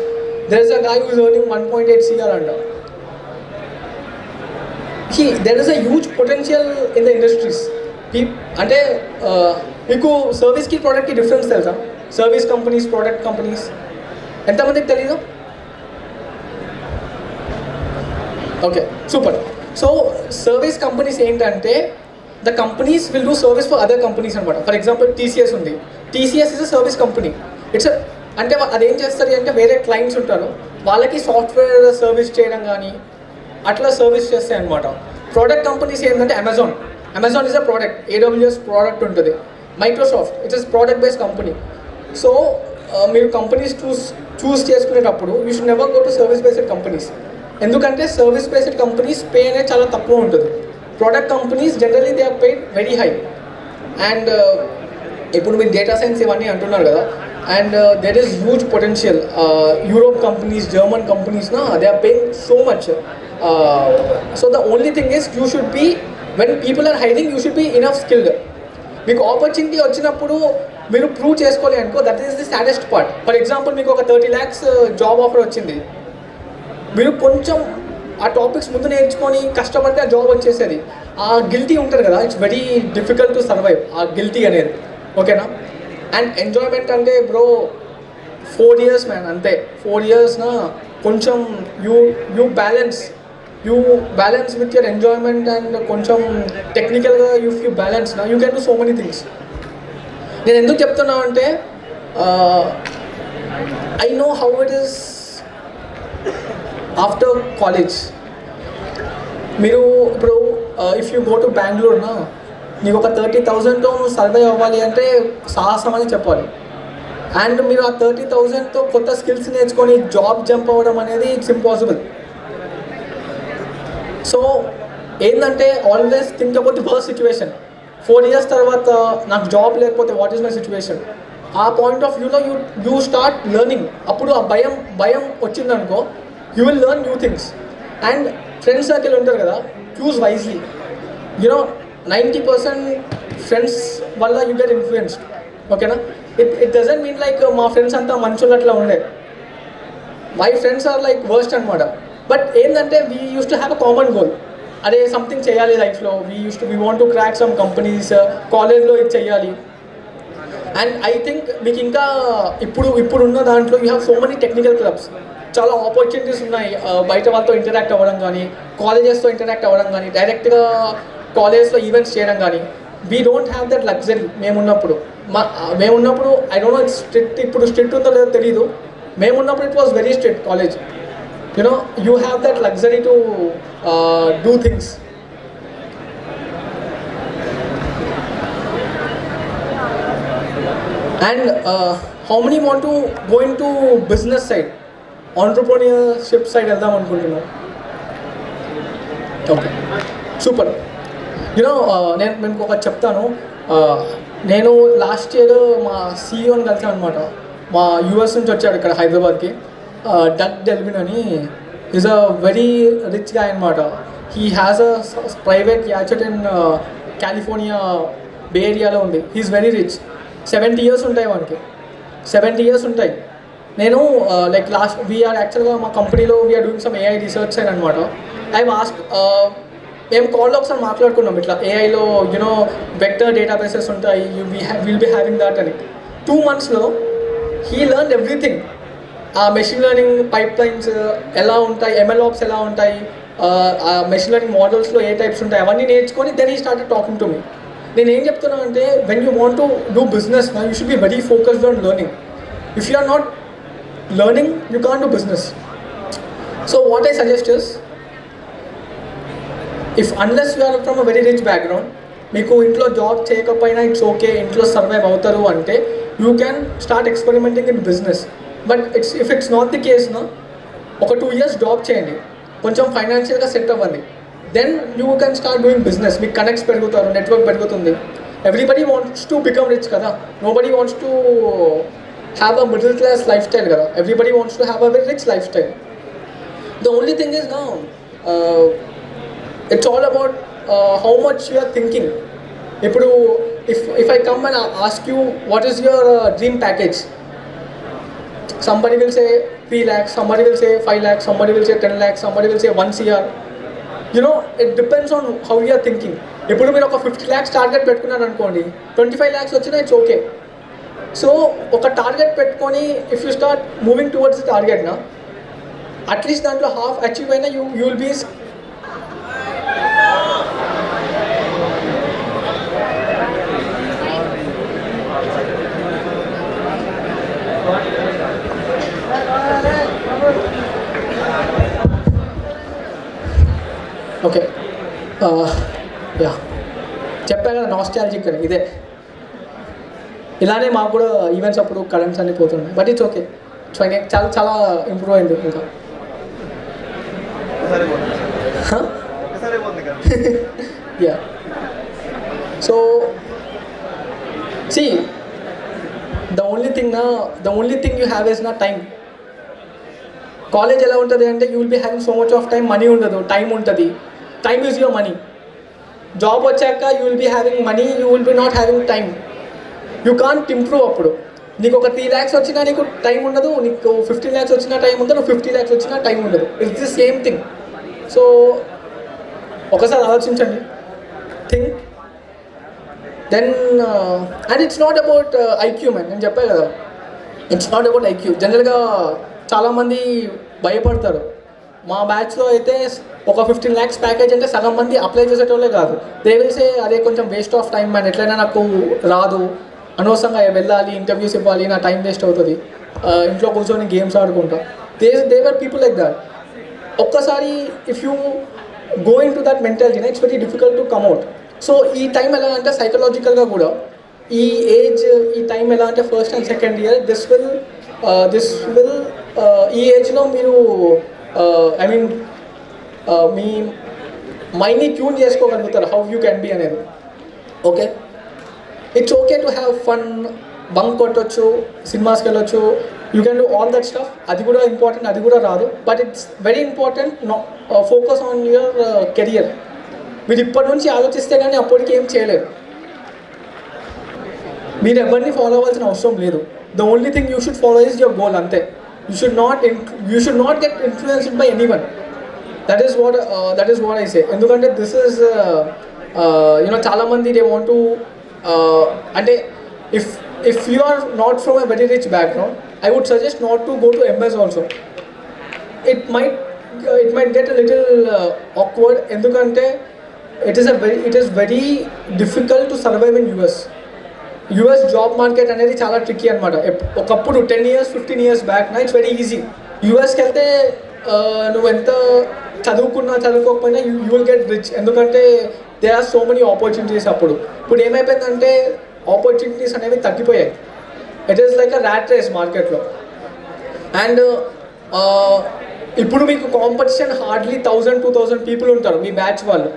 There is a guy who is earning 1.8 CR anta. There is a huge potential in the industries. అంటే మీకు సర్వీస్కి ప్రోడక్ట్కి difference తెలుసా? Service companies, product companies ఎంతమందికి తెలీదు? Okay, super. So service companies ఏంటంటే the companies will do service for other companies అనమాట. For example TCS ఉంది. TCS is a service company. It's అంటే అదేం చేస్తుంది అంటే వేరే క్లయింట్స్ ఉంటారు, వాళ్ళకి సాఫ్ట్వేర్ సర్వీస్ చేయడం కానీ అట్లా సర్వీస్ చేస్తాయి అనమాట. ప్రోడక్ట్ కంపెనీస్ ఏంటంటే Amazon is a product, AWS product ఉంటుంది. Microsoft it's is product based company. So మీరు కంపెనీస్ చూస్ చేసుకునేటప్పుడు you should never go to service based companies. ఎందుకంటే సర్వీస్ బేస్డ్ కంపెనీస్ పే అనేది చాలా తక్కువ ఉంటుంది. Product companies generally they are paid very high. And ఇప్పుడు మీరు డేటా సైన్స్ ఇవన్నీ అంటున్నారు కదా, and there is huge potential. Europe companies, German companies they are paying so much. So the only thing is you should be, when people are hiring, you should be enough skilled. మీకు opportunity వచ్చినప్పుడు మీరు prove చేసుకోవాలి అనుకో, that is the saddest part. For example మీకు ఒక 30 lakhs job offer వచ్చింది, మీరు కొంచెం ఆ టాపిక్స్ ముందు నేర్చుకొని కష్టపడితే ఆ జాబ్ వచ్చేసేది. ఆ గిల్టీ ఉంటుంది కదా, it's very difficult to survive ఆ గిల్టీ అనేది. ఓకేనా? అండ్ ఎంజాయ్మెంట్ అంటే బ్రో 4 years మ్యాన్, అంతే. 4 years కొంచెం you balance with your enjoyment and కొంచెం టెక్నికల్గా if you balance you can do so many things. నేను ఎందుకు చెప్తున్నా అంటే I know how it is after college. మీరు ఇప్పుడు if you go to Bengaluru నీకు ఒక 30,000తో సర్వైవ్ అవ్వాలి అంటే సాహసం అని చెప్పాలి. అండ్ మీరు ఆ 30,000తో కొత్త స్కిల్స్ నేర్చుకొని జాబ్ జంప్ అవ్వడం అనేది ఇట్స్ ఇంపాసిబుల్. సో ఏంటంటే always think about the worst situation. 4 years తర్వాత నాకు జాబ్ లేకపోతే వాట్ ఈస్ మై సిచ్యువేషన్? ఆ పాయింట్ ఆఫ్ వ్యూలో యూ స్టార్ట్ లెర్నింగ్. అప్పుడు ఆ భయం వచ్చిందనుకో, you will learn new things. And friends circle ఉంటారు కదా, చూస్ వైజ్లీ. యూనో 90% ఫ్రెండ్స్ వల్ల యూ గెట్ ఇన్ఫ్లుయెన్స్డ్. ఓకేనా? ఇట్ డజంట్ మీన్ లైక్ మా ఫ్రెండ్స్ అంతా మంచులు అట్లా ఉండే. My friends are like worst అనమాట. బట్ ఏంటంటే we use to have a common goal. అదే సంథింగ్ చేయాలి లైఫ్లో. We want to crack some companies, కాలేజ్లో ఇది చేయాలి. అండ్ ఐ థింక్ మీకు ఇంకా ఇప్పుడున్న దాంట్లో you have so many technical clubs. చాలా ఆపర్చునిటీస్ ఉన్నాయి. బయట వాళ్ళతో ఇంటరాక్ట్ అవ్వడం కానీ, కాలేజెస్తో ఇంటరాక్ట్ అవ్వడం కానీ, డైరెక్ట్గా కాలేజెస్లో ఈవెంట్స్ చేయడం కానీ. We don't have that luxury మేమున్నప్పుడు. ఐ డోంట్ నో స్ట్రిక్ట్, ఇప్పుడు స్ట్రిక్ట్ ఉందో లేదో తెలీదు. మేమున్నప్పుడు it was very strict college. You have that luxury to do things. And how many want to go into business side, entrepreneurship side వెళ్దాం అనుకుంటున్నాను? Okay, super. నేను మీకు ఒకటి చెప్తాను. నేను లాస్ట్ ఇయర్ మా సీఈఓని కలిసాను అనమాట. మా యూఎస్ నుంచి వచ్చాడు ఇక్కడ హైదరాబాద్కి. డగ్ డెల్విన్ అని, is a very rich guy అనమాట. He has a private yacht in California bay ఏరియాలో ఉంది. He's very rich. 70 years ఉంటాయి వానికి, 70 years ఉంటాయి. నేను లైక్ లాస్ట్ వీఆర్ యాక్చువల్గా మా కంపెనీలో we are doing some AI research side అనమాట. మేము కాల్లో ఒకసారి మాట్లాడుకున్నాం ఇట్లా ఏఐలో వెక్టర్ డేటాబేసెస్ ఉంటాయి, విల్ బీ హ్యావింగ్ దాట్ అని. 2 monthsలో he learn everything. Machine learning pipelines ఎలా ఉంటాయి, MLOps ఎలా ఉంటాయి, మెషిన్ లెర్నింగ్ మోడల్స్లో ఏ టైప్స్ ఉంటాయి, అవన్నీ నేర్చుకొని దెన్ ఈ స్టార్టెడ్ టాకింగ్ టు మీ. నేను ఏం చెప్తున్నా అంటే, when you want to do business you should be very focused on learning. If you are not learning you can't do business. So what I suggest is, unless you are from a very rich background, మీకు ఇంట్లో job చేయకపోయినా it's okay, ఇంట్లో survive అవుతారు అంటే you can start experimenting in business. But if it's not the case ఒక 2 years job చేయండి, కొంచెం ఫైనాన్షియల్గా సెట్ అవ్వండి, then you can start doing business. మీకు కనెక్ట్స్ పెరుగుతారు, నెట్వర్క్ పెరుగుతుంది. Everybody wants to become rich కదా, nobody wants to have a middle class lifestyle కదా, everybody wants to have a very rich lifestyle. The only thing is it's all about how much you are thinking. ఇప్పుడు if I come and ask you what is your dream package, somebody will say 3 lakhs, somebody will say 5 lakhs, somebody will say 10 lakhs, somebody will say 1 crore. It depends on how you are thinking. ఇప్పుడు మీరు ఒక 50 lakhs target పెట్టుకున్నారు అనుకోండి, 25 lakhs వచ్చినా it's okay. So ఒక target పెట్టుకొని if you start moving towards the target at least దాంట్లో half achieve అయినా you will be. Okay, yeah చెప్పా కదా, నాస్టాలజిక్ అని ఇదే. ఇలానే మాకు కూడా ఈవెంట్స్ అప్పుడు కరెంట్స్ అన్నీ పోతున్నాయి, బట్ ఇట్స్ ఓకే. చాలా చాలా ఇంప్రూవ్ అయింది ఇంకా. Yeah, so see, the only thing you have is not time. College ఎలా ఉంటుంది అంటే you will be having so much of time, money ఉండదు, టైం ఉంటుంది. Time is your money. Job వచ్చాక you will be having money, you will be not having time. You can't improve. అప్పుడు నీకు ఒక 3 lakhs వచ్చినా నీకు టైం ఉండదు, నీకు 15 lakhs వచ్చినా టైం ఉండదు, 50 lakhs వచ్చినా టైం ఉండదు. It's the same thing. So ఒకసారి ఆలోచించండి, think. Then and it's not about IQ man. నేను చెప్పాను కదా, ఇట్స్ నాట్ అబౌట్ ఐక్యూ. జనరల్గా చాలామంది భయపడతారు. మా బ్యాచ్లో అయితే ఒక 15 lakhs ప్యాకేజ్ అంటే సగం మంది అప్లై చేసేటోళ్ళే కాదు. దే విల్ సే అదే కొంచెం వేస్ట్ ఆఫ్ టైం మ్యాన్, ఎట్లయినా నాకు రాదు, అనవసరంగా వెళ్ళాలి, ఇంటర్వ్యూస్ ఇవ్వాలి, నా టైం వేస్ట్ అవుతుంది, ఇంట్లో కూర్చొని గేమ్స్ ఆడుకుంటా. They were people like that. ఒక్కసారి if you go in to that mentality it's very difficult to come out. So ఈ టైం ఎలా అంటే సైకలాజికల్గా కూడా ఈ ఏజ్, ఈ టైం ఎలా అంటే first and second year this will ఈ ఏజ్లో మీరు ఐ మీన్ మీ మైండ్ని ట్యూన్ చేసుకోగలుగుతారు హౌ యూ క్యాన్ బీ అనేది. Okay, it's okay to have fun, bunk కొట్టొచ్చు, సినిమాస్కి వెళ్ళొచ్చు, you can do all that stuff. అది కూడా ఇంపార్టెంట్, అది కూడా రాదు. But it's very important focus on your career. మీరు ఇప్పటి నుంచి ఆలోచిస్తే కానీ అప్పటికి ఏం చేయలేరు. మీరు ఎవరిని ఫాలో అవ్వాల్సిన అవసరం లేదు. The only thing you should follow is your goal, అంతే. You should not get influenced by anyone. That is what I say. Endukante this is chaala mandi they want to ante if you are not from a very rich background, I would suggest not to go to MS also. it might get a little awkward ఎందుకంటే it is very difficult to survive in US job market అనేది చాలా tricky అనమాట. ఒకప్పుడు 10 years 15 years back నా it's very easy. యూఎస్కి వెళ్తే నువ్వు ఎంత చదువుకోకపోయినా యూ విల్ గెట్ రిచ్, ఎందుకంటే they are so many opportunities. ఇప్పుడు ఏమైపోయిందంటే ఆపర్చునిటీస్ అనేవి తగ్గిపోయాయి. It is like a rat race మార్కెట్లో. అండ్ ఇప్పుడు మీకు కాంపిటీషన్ హార్డ్లీ 1000-2000 పీపుల్ ఉంటారు మీ బ్యాచ్ వాళ్ళు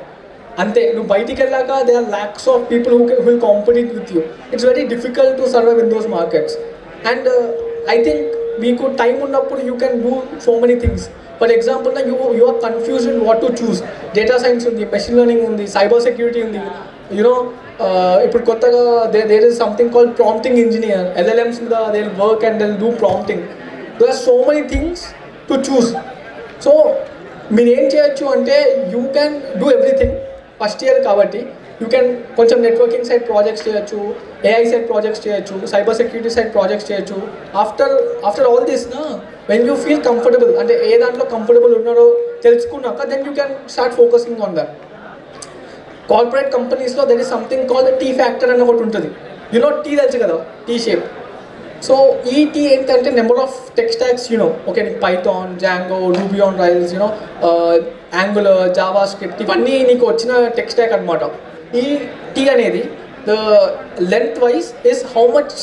అంతే. నువ్వు బయటికి వెళ్ళాక they are lakhs of people who will compete with you. It's very difficult to survive in those markets. And I think మీకు టైం ఉన్నప్పుడు you can do so many things. For example you are confused in what to choose. Data science ఉంది, machine learning ఉంది, cyber security ఉంది. You know ఇప్పుడు కొత్తగా there is something called prompting engineer. LLMs మీద they will work and they will do prompting. There are so many things to choose. So మీరు ఏం చేయొచ్చు అంటే you can do everything. First year కాబట్టి you can కొంచెం networking side projects చేయొచ్చు, AI side projects చేయొచ్చు, cyber security side projects చేయొచ్చు. After all this when you feel comfortable, అంటే ఏ దాంట్లో కంఫర్టబుల్ ఉన్నారో తెలుసుకున్నాక then you can start focusing on that. Corporate కంపెనీస్లో there is something called T factor అని ఒకటి ఉంటుంది. యూనో టీ తెలుసు కదా, టీ షేప్. సో ఈ టీ ఏంటంటే number of tech stacks okay, నీకు Python, Django, Ruby on Rails, Angular, JavaScript, ఇవన్నీ నీకు వచ్చిన టెక్ స్టాక్ అనమాట. ఈ టీ అనేది the length wise is how much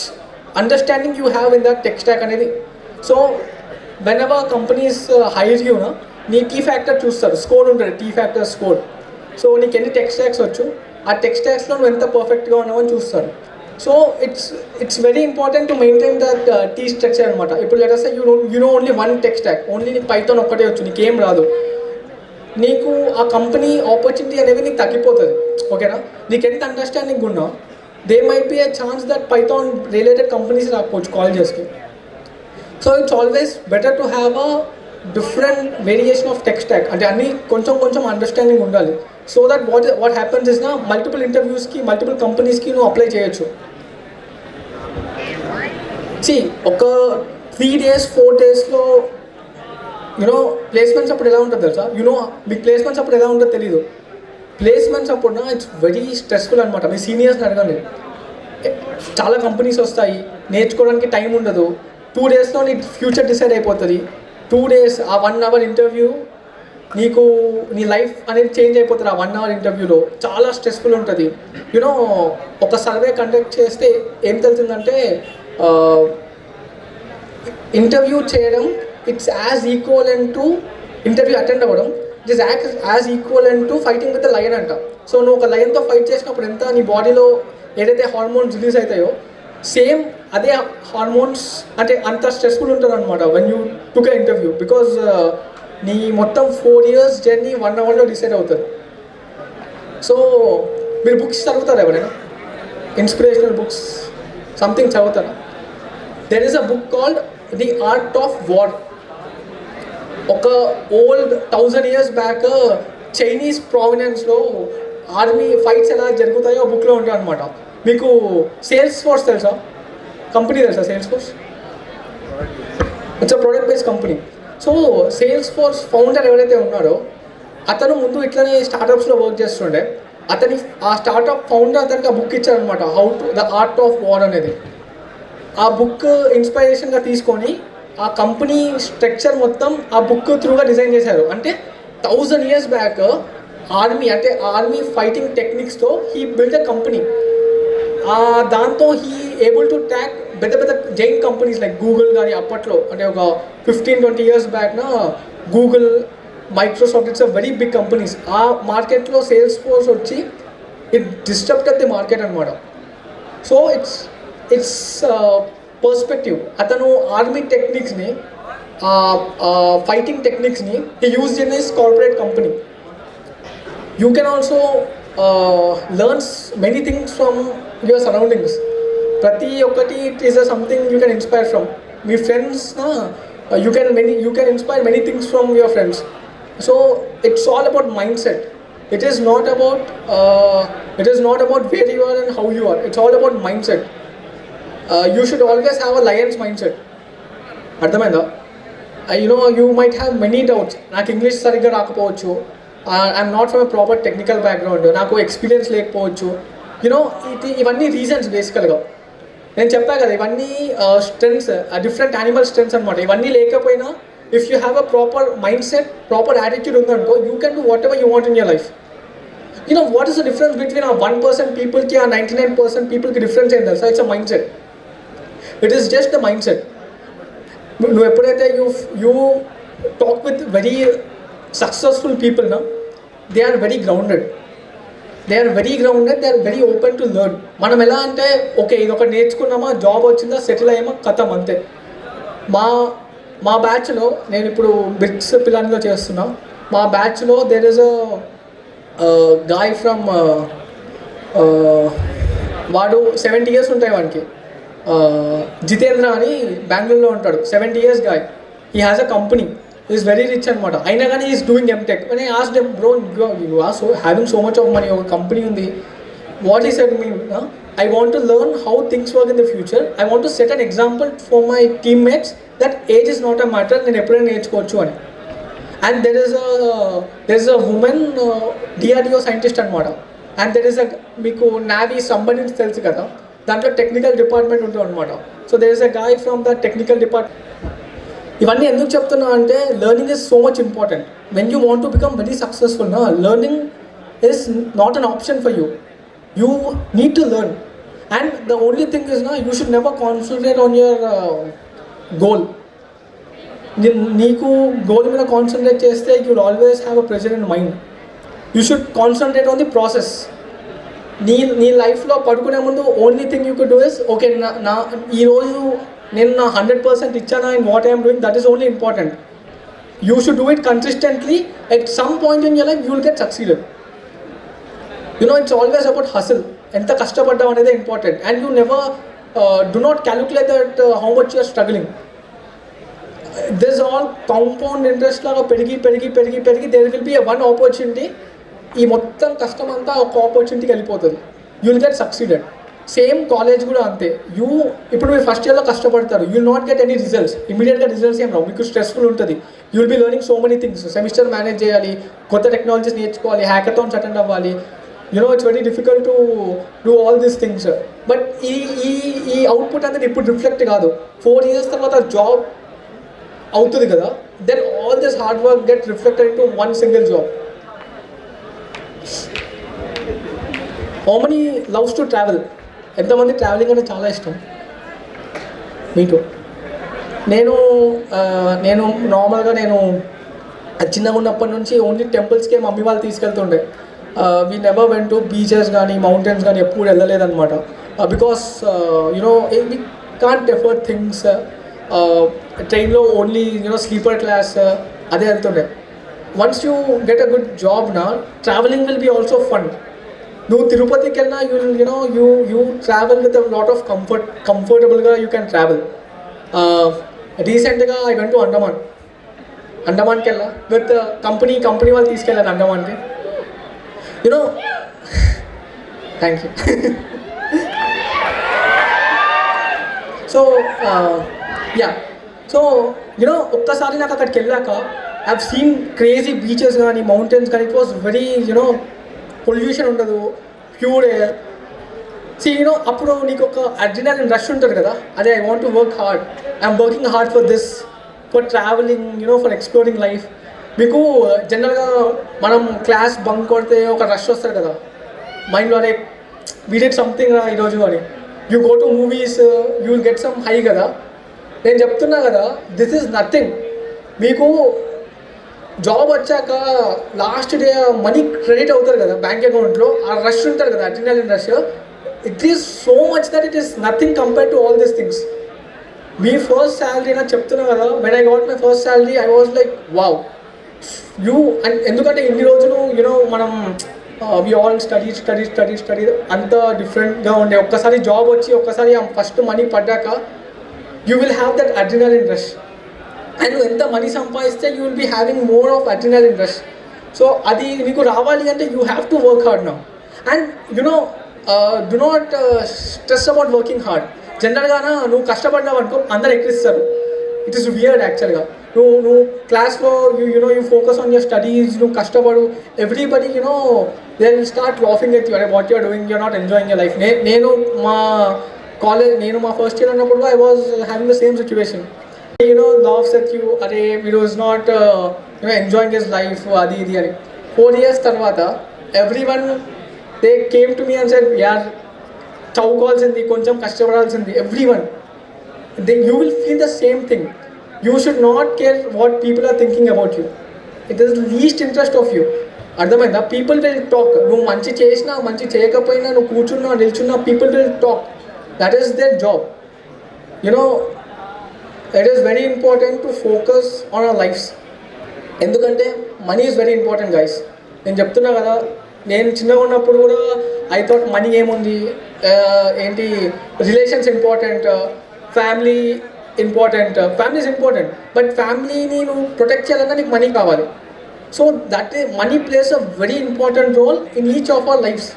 understanding you have in that tech stack అనేది. So whenever companies hire you నీ T factor చూస్తారు, score ఉంటుంది, టీ ఫ్యాక్టర్ స్కోర్. సో నీకు ఎన్ని టెక్ స్టాక్స్ వచ్చు, ఆ టెక్ స్టాక్స్లో నువ్వు ఎంత పర్ఫెక్ట్గా ఉన్నావని చూస్తారు. So it's very important to maintain that T structure అనమాట. ఇప్పుడు let us say you know only one tech stack, only నీకు పైథాన్ ఒక్కటే వచ్చు, నీకేం రాదు, నీకు ఆ కంపెనీ ఆపర్చునిటీ అనేది నీకు తగ్గిపోతుంది. ఓకేనా, నీకు ఎంత అండర్స్టాండింగ్ ఉన్నా they might be a chance that Python related companies రాకపోవచ్చు కాలేజెస్కి. So it's always better to have a different variation of tech stack, అంటే అన్నీ కొంచెం అండర్స్టాండింగ్ ఉండాలి. So that what happens is multiple ఇంటర్వ్యూస్కి, మల్టిపుల్ కంపెనీస్కి నువ్వు అప్లై చేయొచ్చు. ఒక 3 days 4 daysలో ప్లేస్మెంట్స్ అప్పుడు ఎలా ఉంటుంది తెలుసా? మీకు ప్లేస్మెంట్స్ అప్పుడు ఎలా ఉంటుందో తెలీదు. ప్లేస్మెంట్స్ అప్పుడు ఇట్స్ వెరీ స్ట్రెస్ఫుల్ అనమాట. మీ సీనియర్స్ని అడగండి, చాలా కంపెనీస్ వస్తాయి, నేర్చుకోవడానికి టైం ఉండదు. 2 daysలో నీ ఫ్యూచర్ డిసైడ్ అయిపోతుంది. 2 days ఆ 1 hour ఇంటర్వ్యూ నీకు నీ లైఫ్ అనేది చేంజ్ అయిపోతుంది. ఆ 1 hour ఇంటర్వ్యూలో చాలా స్ట్రెస్ఫుల్ ఉంటుంది. ఒక సర్వే కండక్ట్ చేస్తే ఏం తెలుస్తుందంటే ఇంటర్వ్యూ చేయడం it's as equivalent to interview attend అవ్వడం, it is as equivalent to fighting with the lion అంట. సో నువ్వు ఒక లయన్తో ఫైట్ చేసినప్పుడు ఎంత నీ బాడీలో ఏదైతే హార్మోన్స్ రిలీజ్ అవుతాయో సేమ్ అదే హార్మోన్స్ అంటే అంత స్ట్రెస్ఫుల్ ఉంటుంది అనమాట when you took a interview. Because నీ మొత్తం 4 years జర్నీ 1 hourలో డిసైడ్ అవుతుంది. సో మీరు బుక్స్ చదువుతారా ఎవరైనా? ఇన్స్పిరేషనల్ బుక్స్ సంథింగ్ చదువుతారా? There is a book called the art of war. ఒక ఓల్డ్ 1000 years బ్యాక్ చైనీస్ ప్రావినెన్స్లో ఆర్మీ ఫైట్స్ ఎలా జరుగుతాయో ఆ బుక్లో ఉంటాయి అనమాట. మీకు సేల్స్ ఫోర్స్ తెలుసా? కంపెనీ తెలుసా Salesforce? It's a product based company. So Salesforce founder ఎవరైతే ఉన్నారో అతను ముందు ఇట్లనే స్టార్టప్స్లో వర్క్ చేస్తుండే. ఆ స్టార్టప్ ఫౌండర్ అతనికి ఆ బుక్ ఇచ్చారనమాట, how to the art of war అనేది. ఆ బుక్ ఇన్స్పిరేషన్గా తీసుకొని ఆ కంపెనీ స్ట్రక్చర్ మొత్తం ఆ బుక్ త్రూగా డిజైన్ చేశారు. అంటే 1000 years బ్యాక్ ఆర్మీ ఫైటింగ్ టెక్నిక్స్తో హీ బిల్డ్ అ కంపెనీ. దాంతో హీ ఏబుల్ టు ట్రాక్ పెద్ద జైంట్ కంపెనీస్ లైక్ గూగుల్ కానీ అప్పట్లో, అంటే ఒక 15-20 years బ్యాక్న Google, Microsoft, it's a very big companies. ఆ మార్కెట్లో సేల్స్ ఫోర్స్ వచ్చి ఇట్ డిస్టర్బ్డ్ ది మార్కెట్ అనమాట. So it's perspective. అతను ఆర్మీ టెక్నిక్స్ని, ఫైటింగ్ టెక్నిక్స్ని he used in his corporate company. You can also learns many things from your surroundings. ప్రతి ఒక్కటి it is something you can inspire from me friends. You can inspire many things from your friends. So it's all about mind set. It is not about where you are and how you are. It's all about mindset. You should always have a lion's mindset. అర్థమైందా? You might have many doubts. నాకు English సరిగ్గా రాకపోవచ్చు, I'm not from a proper technical background, నాకు experience లేకపోవచ్చు. ఇవన్నీ reasons బేసికల్గా. నేను చెప్పా కదా, ఇవన్నీ స్ట్రెంగ్స్, డిఫరెంట్ యానిమల్ స్ట్రెంగ్స్ అనమాట. ఇవన్నీ లేకపోయినా if you have a proper mindset, proper attitude ఉందనుకో, you can do whatever you want in your life. What is the difference between ఆ 1% పీపుల్కి ఆ 99% పీపుల్కి డిఫరెన్స్ ఏం తెలుసా? It's a mindset. It is just the mindset. నువ్వు ఎప్పుడైతే you talk with very successful people నా, they are very grounded, they are very open to learn. మనం ఎలా అంటే, ఓకే ఇది ఒకటి నేర్చుకున్నామా, జాబ్ వచ్చిందా, సెటిల్ అయ్యామా, కథం అంతే. మా బ్యాచ్లో, నేను ఇప్పుడు బిట్స్ పిలానిలో చేస్తున్నా, మా బ్యాచ్లో there is a guy from, వాడు 70 years ఉంటాయి వానికి, జితేంద్ర అని బెంగళూరులో ఉంటాడు. 70 years guy, he has a company, is very rich అనమాట. అయినా కానీ is doing MTech. when I asked him, bro, you are having so much of money, ఒక కంపెనీ ఉంది, what he said to me, I want to learn how things work in the future, I want to set an example for my teammates that age is not a matter, నేను ఎప్పుడైనా నేర్చుకోవచ్చు అని. And there is a woman DRDO scientist అనమాట. And there is a, మీకు navy సంబంధించి తెలుసు కదా, దాంట్లో టెక్నికల్ డిపార్ట్మెంట్ ఉంటుంది అనమాట. So there is a guy from the technical department. ఇవన్నీ ఎందుకు చెప్తున్నా అంటే, learning is so much important. When you want to become very successful నా, learning is not an option for you. You need to learn. And the only thing is నా, you should never concentrate on your goal. నీకు goal మీద concentrate చేస్తే you will always have a pressure in mind. You should concentrate on the process. నీ లైఫ్లో పడుకునే ముందు only thing you could do is, okay ఈరోజు నేను నా 100% ఇచ్చానా in what I'm doing, that is only important. You should do it consistently. At some point in your life you will get succeeded. It's always about hustle. ఎంత కష్టపడ్డాం అనేది important. And you never do not calculate that how much you are struggling. This all compound interest లాగా పెరిగి there will be one opportunity. ఈ మొత్తం కష్టం అంతా ఒక ఆపర్చునిటీకి వెళ్ళిపోతుంది. You will get succeeded. Same college కూడా అంతే. ఇప్పుడు మీరు ఫస్ట్ ఇయర్లో కష్టపడతారు, you will not get any results. ఇమీడియట్గా రిజల్ట్స్ ఏం రావు, మీకు స్ట్రెస్ఫుల్ ఉంటుంది. You will be learning so many things. Semester manage చేయాలి, కొత్త టెక్నాలజీస్ నేర్చుకోవాలి, హ్యాకథాన్స్ అటెండ్ అవ్వాలి. It's very difficult to do all these things. But ఈ అవుట్పుట్ అనేది ఇప్పుడు రిఫ్లెక్ట్ కాదు, 4 years తర్వాత జాబ్ అవుతుంది కదా, then all this hard work get reflected in to one single job. How many loves to travel? ఎంతమంది travelling అంటే చాలా ఇష్టం? మీటు. నేను నార్మల్గా చిన్నగా ఉన్నప్పటి నుంచి ఓన్లీ టెంపుల్స్కే మమ్మీ వాళ్ళు తీసుకెళ్తుండే. We never went to beaches కానీ మౌంటైన్స్ కానీ ఎప్పుడు వెళ్ళలేదన్నమాట. Because we can't afford things. ట్రైన్లో ఓన్లీ స్లీపర్ క్లాస్ అదే వెళ్తుండే. Once you get a good job నా, travelling will be also fun. నువ్వు తిరుపతికి వెళ్ళినా you travel with a lot of కంఫర్టబుల్గా యూ క్యాన్ ట్రావెల్. రీసెంట్గా ఐ వెంట్ టు అండమాన్కి వెళ్ళా విత్ కంపెనీ వాళ్ళు తీసుకెళ్ళాను అండమాన్కి. Thank you. సో ఒక్కసారి నాకు అక్కడికి వెళ్ళాక I have seen crazy beaches కానీ మౌంటైన్స్ కానీ. ఇట్ వాస్ వెరీ పొల్యూషన్ ఉండదు, ప్యూర్ ఎయిర్. అప్పుడు నీకు ఒక అడ్రినలిన్ రష్ ఉంటుంది కదా, అదే I want to work hard, I'm working hard for this, for travelling, for exploring life. మీకు జనరల్గా మనం క్లాస్ బంక్ కొడితే ఒక రష్ వస్తుంది కదా మైండ్లో, అరే వీ డిడ్ సంథింగ్ ఈరోజు అని. You go to movies, you will get some high కదా. నేను చెప్తున్నా కదా, దిస్ ఈజ్ నథింగ్. మీకు జాబ్ వచ్చాక లాస్ట్ డే మనీ క్రెడిట్ అవుతారు కదా బ్యాంక్ అకౌంట్లో, ఆ రష్ ఉంటుంది కదా adrenaline rush. It is so much that it is nothing compare to all these things. Me first salary నాకు చెప్తున్నా కదా, when I got my first salary I was like wow. And ఎందుకంటే ఇన్ని రోజులు మనం వి ఆల్ స్టడీ అంత డిఫరెంట్గా ఉండే. ఒక్కసారి జాబ్ వచ్చి ఒక్కసారి ఫస్ట్ మనీ పడ్డాక you will have that adrenaline rush. And నువ్వు ఎంత మనీ సంపాదిస్తే you will be having more of adrenaline rush. So అది నీకు రావాలి అంటే you have to work hard now. And do not stress about working hard. జనరల్గా నువ్వు కష్టపడ్డావు అనుకో అందరు ఎక్కిస్తారు. ఇట్ ఈస్ వియర్డ్ యాక్చువల్గా. నువ్వు క్లాస్లో you focus on your studies, నువ్వు కష్టపడు, everybody they will start laughing at you, what you are doing, you are not enjoying your life. నేను మా ఫస్ట్ ఇయర్ ఉన్నప్పుడు I was having the same situation. Laughs at you, అరే వీడు is not enjoying his life, అది ఇది అని. 4 years తర్వాత everyone they came to me and said, yaar చదువుకోవాల్సింది, కొంచెం కష్టపడాల్సింది, everyone. Then you will feel the same thing. You should not care what people are thinking about you. It is the least interest of you. అర్థమైందా? People will talk. నువ్వు మంచి చేసినా మంచి చేయకపోయినా, నువ్వు కూర్చున్నా నిల్చున్నా, people will talk. That is their job. It is very important to focus on our lifes. ఎందుకంటే money is very important guys. నేను చెప్తున్నా కదా, నేను చిన్నగా ఉన్నప్పుడు కూడా ఐ థాట్ మనీ ఏముంది, ఏంటి relations important, family important. Family is important, but ఫ్యామిలీని నువ్వు ప్రొటెక్ట్ చేయాలన్నా నీకు మనీ కావాలి. So that money plays a very important role in each of our lifes.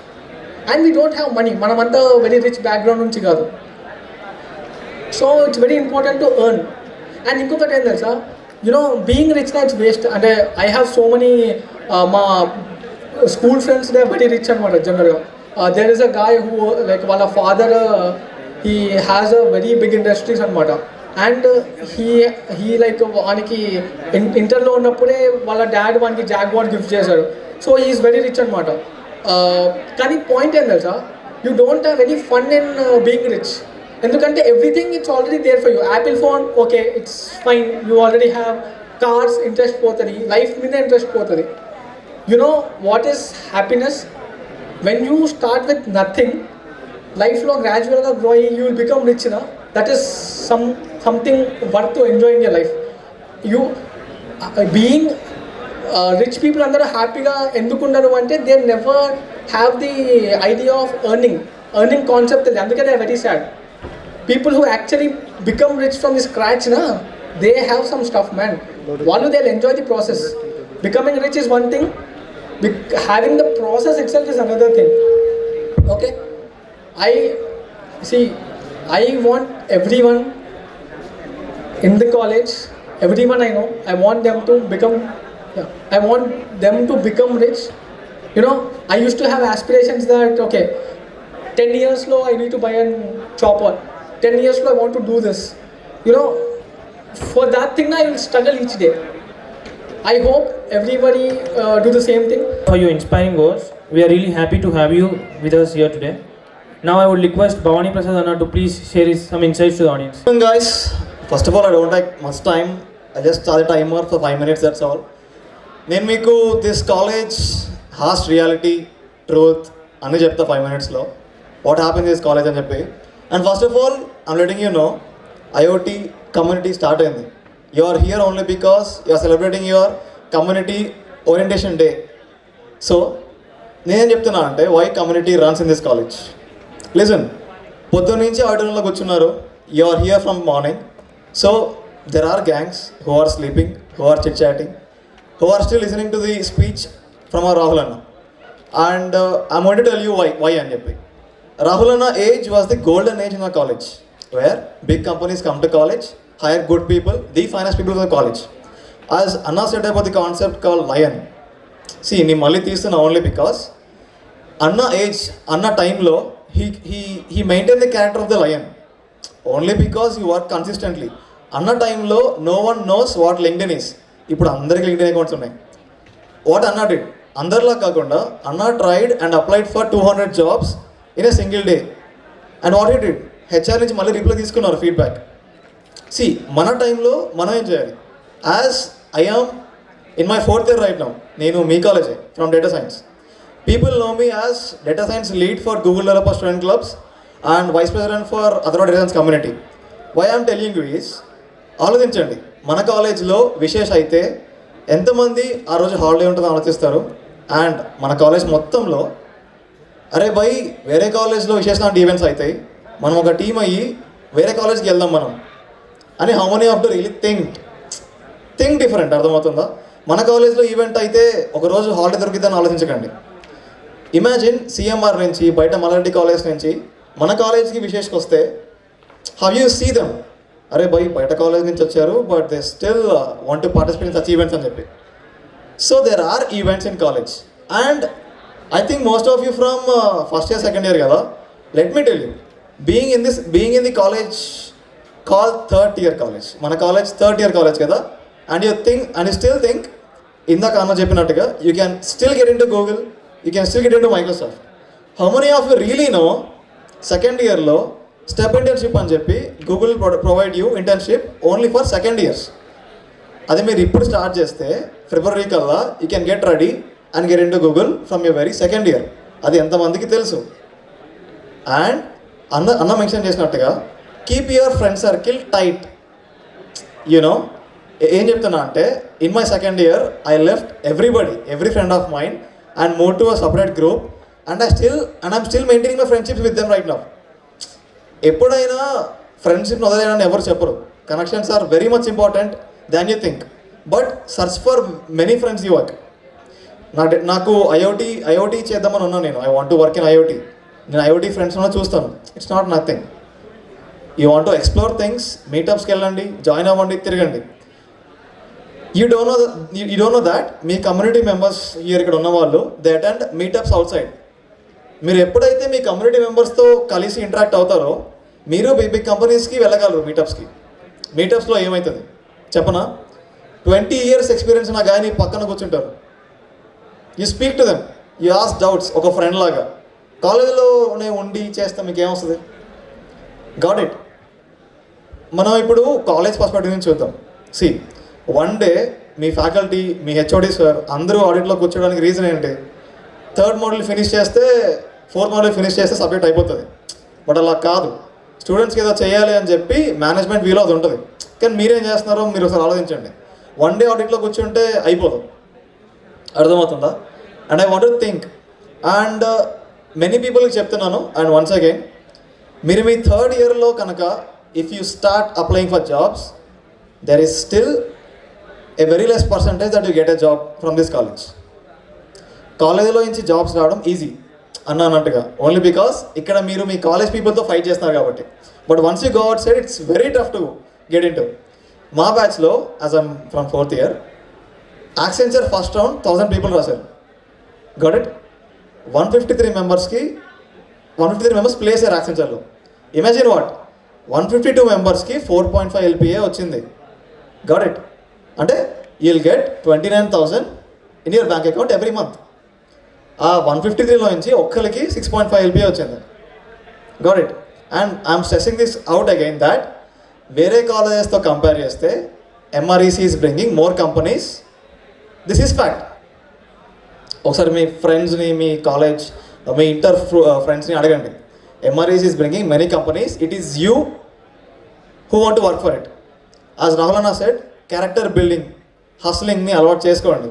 And we don't have money, మనమంతా very rich background నుంచి కాదు. So it's very important to earn. And ఇంకొకటి ఏం తెలుసా, బీయింగ్ రిచ్ నా it's waste. అంటే I have so many మా school friends they very rich అనమాట జనరల్గా. There is a guy who like వాళ్ళ father he has a very big industries అనమాట. అండ్ హీ లైక్ వానికి ఇంటర్లో ఉన్నప్పుడే వాళ్ళ డాడ్ వానికి జాగ్వార్ గిఫ్ట్ చేశాడు. సో ఈజ్ వెరీ రిచ్ అనమాట. కానీ పాయింట్ ఏం తెలుసా, you don't have any fun in being rich. ఎందుకంటే everything it's already there for you. Apple phone okay, it's fine, you already have cars, interest పోతుంది, life మీద interest పోతుంది. What is happiness? When you start with nothing, లైఫ్లో గ్రాడ్యువల్గా grow అయ్యి you will become rich నా. That is something worth to enjoy in your life. You being rich people అందరూ హ్యాపీగా ఎందుకు ఉండరు అంటే they never have the idea of earning concept తెలియదు. అందుకే they are very sad. People who actually become rich from the scratch నా, they have some stuff man. వాళ్ళు they enjoy the process. Becoming rich is one thing, having the process itself is another thing. Okay, I want everyone in the college, everyone I know, I want them to become rich. I used to have aspirations that okay, 10 years low I need to buy a chopper, 10 years low I want to do this. For that thing I will struggle each day. I hope everybody do the same thing. For your inspiring words, we are really happy to have you with us here today. Now I would request Bhavani Prasad Anna to please share some insights to the audience. Guys, first of all, I don't take much time. I just start the timer for 5 minutes, that's all. నేను మీకు this college harsh reality truth అని చెప్తా 5 minutesలో what happens this college అని చెప్పి. And first of all I'm letting you know, IoT community start అయింది. You are here only because you are celebrating your community orientation day. So నేనేం చెప్తున్నా అంటే, why community runs in this college. Listen, పొద్దున్న నుంచి ఆడిటోరియంలో కూర్చున్నారు, you are here from morning. So there are gangs who are sleeping, who are chit chatting, who are still listening to the speech from our Rahul Anna. And I'm going to tell you why అని చెప్పి. Rahul Anna age was the golden age in our college, where big companies come to college, hire good people, the finest people of the college. As Anna said about the concept called lion. See, నేను మళ్ళీ తీస్తున్నా only because Anna age, Anna టైంలో he maintained the character of the lion. Only because you work consistently. Anna టైంలో no one knows what LinkedIn is. ఇప్పుడు అందరికి LinkedIn accounts ఉన్నాయి. What అన్నా did, అందరిలా కాకుండా అన్నా tried and applied for 200 jobs in a single day. And what he did, HR నుంచి మళ్ళీ రిప్లై తీసుకున్నారు ఫీడ్బ్యాక్. సి, మన టైంలో మనం ఏం చేయాలి? As I am in my 4th year right now, నేను మీ కాలేజే from data science. People know me as data science lead for Google developer student clubs and vice president for other data science community. Why I'm telling you is, ఆలోచించండి, మన కాలేజ్లో విశేష్ అయితే ఎంతమంది ఆ రోజు హాలిడే ఉంటుందో ఆలోచిస్తారు. అండ్ మన కాలేజ్ మొత్తంలో అరే బై వేరే కాలేజ్లో విశేష్ లాంటి ఈవెంట్స్ అవుతాయి, మనం ఒక టీం అయ్యి వేరే కాలేజ్కి వెళ్దాం మనం అని how many of the really think different. అర్థమవుతుందా? మన కాలేజ్లో ఈవెంట్ అయితే ఒకరోజు హాలిడే దొరికిద్దని ఆలోచించకండి. ఇమాజిన్ సిఎంఆర్ నుంచి, బయట మల్లా రెడ్డి కాలేజ్ నుంచి మన కాలేజ్కి విశేష్కి వస్తే, హౌ యూ సీ దెమ్? అరే బై బయట కాలేజ్ నుంచి వచ్చారు but they still want to participate in such events అని చెప్పి. So there are events in college and I think most of you from first year second year కదా. Let me tell you, being in the college call third year college, మన college third year college కదా. And you still think ఇందాక అన్న చెప్పినట్టుగా you can still get in to Google, you can still get in to Microsoft. How many of you really know second ఇయర్లో step internship అని చెప్పి Google provide you internship only for second years. అది మీరు ఇప్పుడు start చేస్తే ఫిబ్రవరి కల్లా you can get ready and get in to Google from your very second year. అది ఎంతమందికి తెలుసు? అండ్ అన్న మెన్షన్ చేసినట్టుగా keep your friend circle tight. You know ఏం చెప్తున్నా అంటే in my second year I left every friend of mind and move to a separate group and I'm still maintaining my friendships with them right now. ఎప్పుడైనా friendship వదిలేనని ఎవరు చెప్పరు. Connections are very much important than you think. But search for many friends you work. నాకు IoT చేద్దామని ఉన్నాను నేను. I want to work in IoT. నేను IoT friends ఉన్నా చూస్తాను. It's not nothing. You want to explore things, మీటప్స్కి వెళ్ళండి, join అవ్వండి, తిరగండి. You don't know that me community members ఇక్కడ ఉన్న వాళ్ళు they attend meetups out side. మీరు ఎప్పుడైతే మీ కమ్యూనిటీ మెంబర్స్తో కలిసి ఇంటరాక్ట్ అవుతారో మీరు బిగ్ బిగ్ కంపెనీస్కి వెళ్ళగలరు. మీటప్స్లో ఏమవుతుంది చెప్పనా? 20 years ఎక్స్పీరియన్స్ నా గాయని పక్కన కూర్చుంటారు. You speak to them, you ask doubts ఒక ఫ్రెండ్ లాగా. కాలేజీలోనే ఉండి చేస్తే మీకు ఏమొస్తుంది? Got it. మనం ఇప్పుడు కాలేజ్ పర్స్పెక్టివ్ నుంచి చూద్దాం. సి, వన్ డే మీ ఫ్యాకల్టీ, మీ హెచ్ఓడి సార్ అందరూ ఆడిట్లో కూర్చోడానికి రీజన్ ఏంటి? థర్డ్ మోడ్యూల్ ఫినిష్ చేస్తే ఫోర్త్ మోడ్యూల్ ఫినిష్ చేస్తే సబ్జెక్ట్ అయిపోతుంది. బట్ అలా కాదు. స్టూడెంట్స్కి ఏదో చేయాలి అని చెప్పి మేనేజ్మెంట్ వీలో అది ఉంటుంది. కానీ మీరేం చేస్తున్నారో మీరు ఒకసారి ఆలోచించండి. వన్ డే ఆడిట్లో కూర్చుంటే అయిపోదు. అర్థమవుతుందా? And I want to think and many పీపుల్కి చెప్తున్నాను. అండ్ వన్స్ అగైన్, మీరు మీ థర్డ్ ఇయర్లో కనుక if you start applying for jobs, there is still a very less percentage that you get a job from this college. కాలేజీలో నుంచి jobs రావడం easy అన్నట్టుగా, only because ఇక్కడ మీరు మీ కాలేజ్ పీపుల్తో ఫైట్ చేస్తున్నారు కాబట్టి. But once you go outside it's very tough to get in to. మా బ్యాచ్లో as I'm from fourth year, Accenture first round 1000 people రాశారు. Got it. 153 మెంబర్స్ ప్లేస్ అయ్యారు యాక్సెంచర్లో. ఇమాజిన్ వాట్, 152 మెంబర్స్కి 4.5 LPA వచ్చింది. Got it. అంటే you will get 29,000 in your bank account every month. ఆ 153లో నుంచి ఒక్కరికి 6.5 LPA వచ్చింది. Got it. And I'm stressing this out again that వేరే కాలేజెస్తో కంపేర్ చేస్తే MREC is bringing more companies. This is fact. ఒకసారి మీ ఫ్రెండ్స్ని, మీ కాలేజ్, మీ ఇంటర్ ఫ్రెండ్స్ని అడగండి. MREC is bringing many companies. It is you who want to work for it. As Rahul అన్న said, character building, హస్లింగ్ని అలవాటు చేసుకోండి.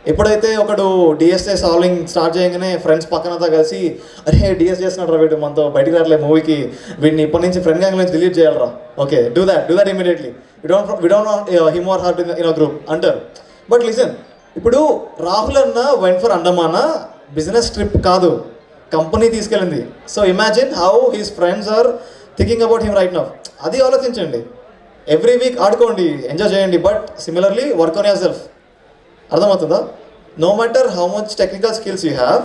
ఎప్పుడైతే ఒకడు డిఎస్ఏ సాల్వింగ్ స్టార్ట్ చేయగానే ఫ్రెండ్స్ పక్కనంతా కలిసి, అరే డిఎస్ చేస్తున్నాడు రా వీడు, మనతో బయటికి రావట్లే మూవీకి, వీడిని ఇప్పటి నుంచి ఫ్రెండ్ గ్యాంగ్ నుంచి డిలీట్ చేయాలరా. Okay, do that immediately. We don't him or her in a group అంటారు. బట్ లిసన్, ఇప్పుడు రాహుల్ అన్న వెంట్ ఫర్ అండమానా బిజినెస్ ట్రిప్ కాదు, కంపెనీ తీసుకెళ్ళింది. So imagine how his friends are thinking about him right now. అది ఆలోచించండి. Every week ఆడుకోండి, enjoy చేయండి, but similarly work on yourself. అర్థమవుతుందా? No matter how much technical skills you have,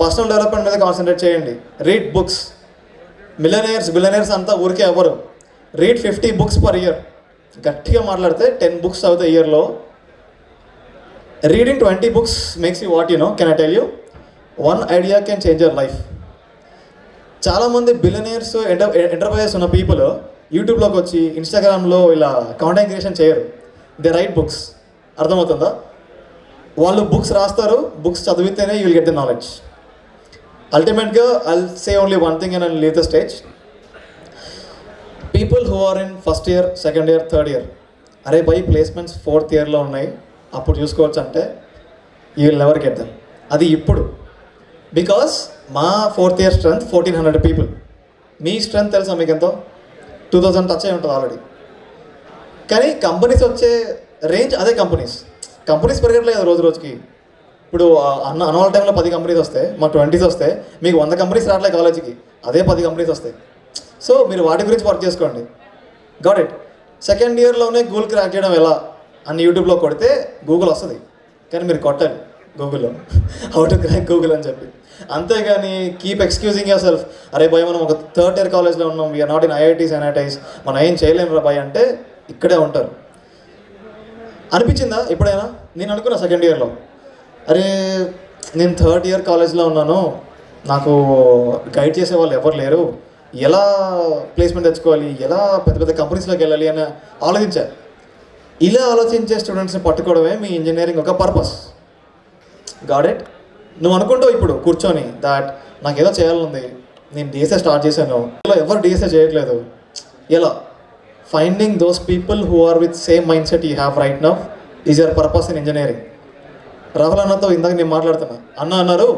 personal development మీద concentrate చేయండి. Read books. Billionaires అంతా ఊరికే అవ్వరు. Read 50 books per year. గట్టిగా మాట్లాడితే 10 books అవుతాయి ఇయర్లో. Reading 20 books makes you what you know. Can I tell you, one idea can change your life. చాలామంది బిలియనర్స్, ఎంటర్ప్రైజెస్ ఉన్న పీపుల్ యూట్యూబ్లోకి వచ్చి ఇన్స్టాగ్రామ్లో ఇలా కాంటెంట్ క్రియేషన్ చేయరు. They write books. అర్థమవుతుందా? వాళ్ళు బుక్స్ రాస్తారు. బుక్స్ చదివితేనే you will get the knowledge. అల్టిమేట్గా I'll say only one thing and I'll leave the stage. People who are in first year, second year, third year, అరే by placements fourth ఇయర్లో ఉన్నాయి, అప్పుడు చూసుకోవచ్చు అంటే you will never get them. అది ఇప్పుడు. Because మా ఫోర్త్ ఇయర్ స్ట్రెంత్ 1400 people. మీ strength తెలుసా మీకు ఎంతో? 2000 టచ్ అయి ఉంటుంది ఆల్రెడీ. కానీ కంపెనీస్ వచ్చే రేంజ్ అదే. కంపెనీస్ పెరగట్లేదు రోజు రోజుకి. ఇప్పుడు అన్నవాళ్ళ టైంలో 10 కంపెనీస్ వస్తాయి, మాకు 20s వస్తాయి. మీకు 100 కంపెనీస్ రావట్లేదు కాలేజీకి, అదే 10 కంపెనీస్ వస్తాయి. సో మీరు వాటి గురించి వర్క్ చేసుకోండి. Got it. సెకండ్ ఇయర్లోనే గూగుల్ క్రాక్ చేయడం ఎలా అని యూట్యూబ్లో కొడితే గూగుల్ వస్తుంది, కానీ మీరు కొట్టాలి గూగుల్లో హౌ టు క్రాక్ గూగుల్ అని చెప్పి. అంతేగాని కీప్ ఎక్స్క్యూజింగ్ యువర్ సెల్ఫ్, అరే భయ్ మనం ఒక థర్డ్ ఇయర్ కాలేజ్లో ఉన్నాం, we are not in IITs NITs, మనం ఏం చేయలేము రా భయ్ అంటే ఇక్కడే ఉంటారు. అనిపించిందా ఎప్పుడైనా? నేను అనుకున్నా సెకండ్ ఇయర్లో, అరే నేను థర్డ్ ఇయర్ కాలేజ్లో ఉన్నాను, నాకు గైడ్ చేసే వాళ్ళు ఎవరు లేరు, ఎలా ప్లేస్మెంట్ తెచ్చుకోవాలి, ఎలా పెద్ద పెద్ద కంపెనీస్లోకి వెళ్ళాలి అని ఆలోచించారు. ఇలా ఆలోచించే స్టూడెంట్స్ని పట్టుకోవడమే మీ ఇంజనీరింగ్ ఒక పర్పస్. Got it. నువ్వు అనుకుంటావు ఇప్పుడు కూర్చొని దాట్ నాకు ఏదో చేయాలనుంది, నేను డిఎస్ఏ స్టార్ట్ చేశాను, ఇలా ఎవరు డిఎస్ఏ చేయట్లేదు, ఎలా? Finding those people who are with same mindset you have right now is your purpose in engineering. Rahul అన్నతో ఇందాక నేను మాట్లాడుతున్నా, అన్న అన్నారు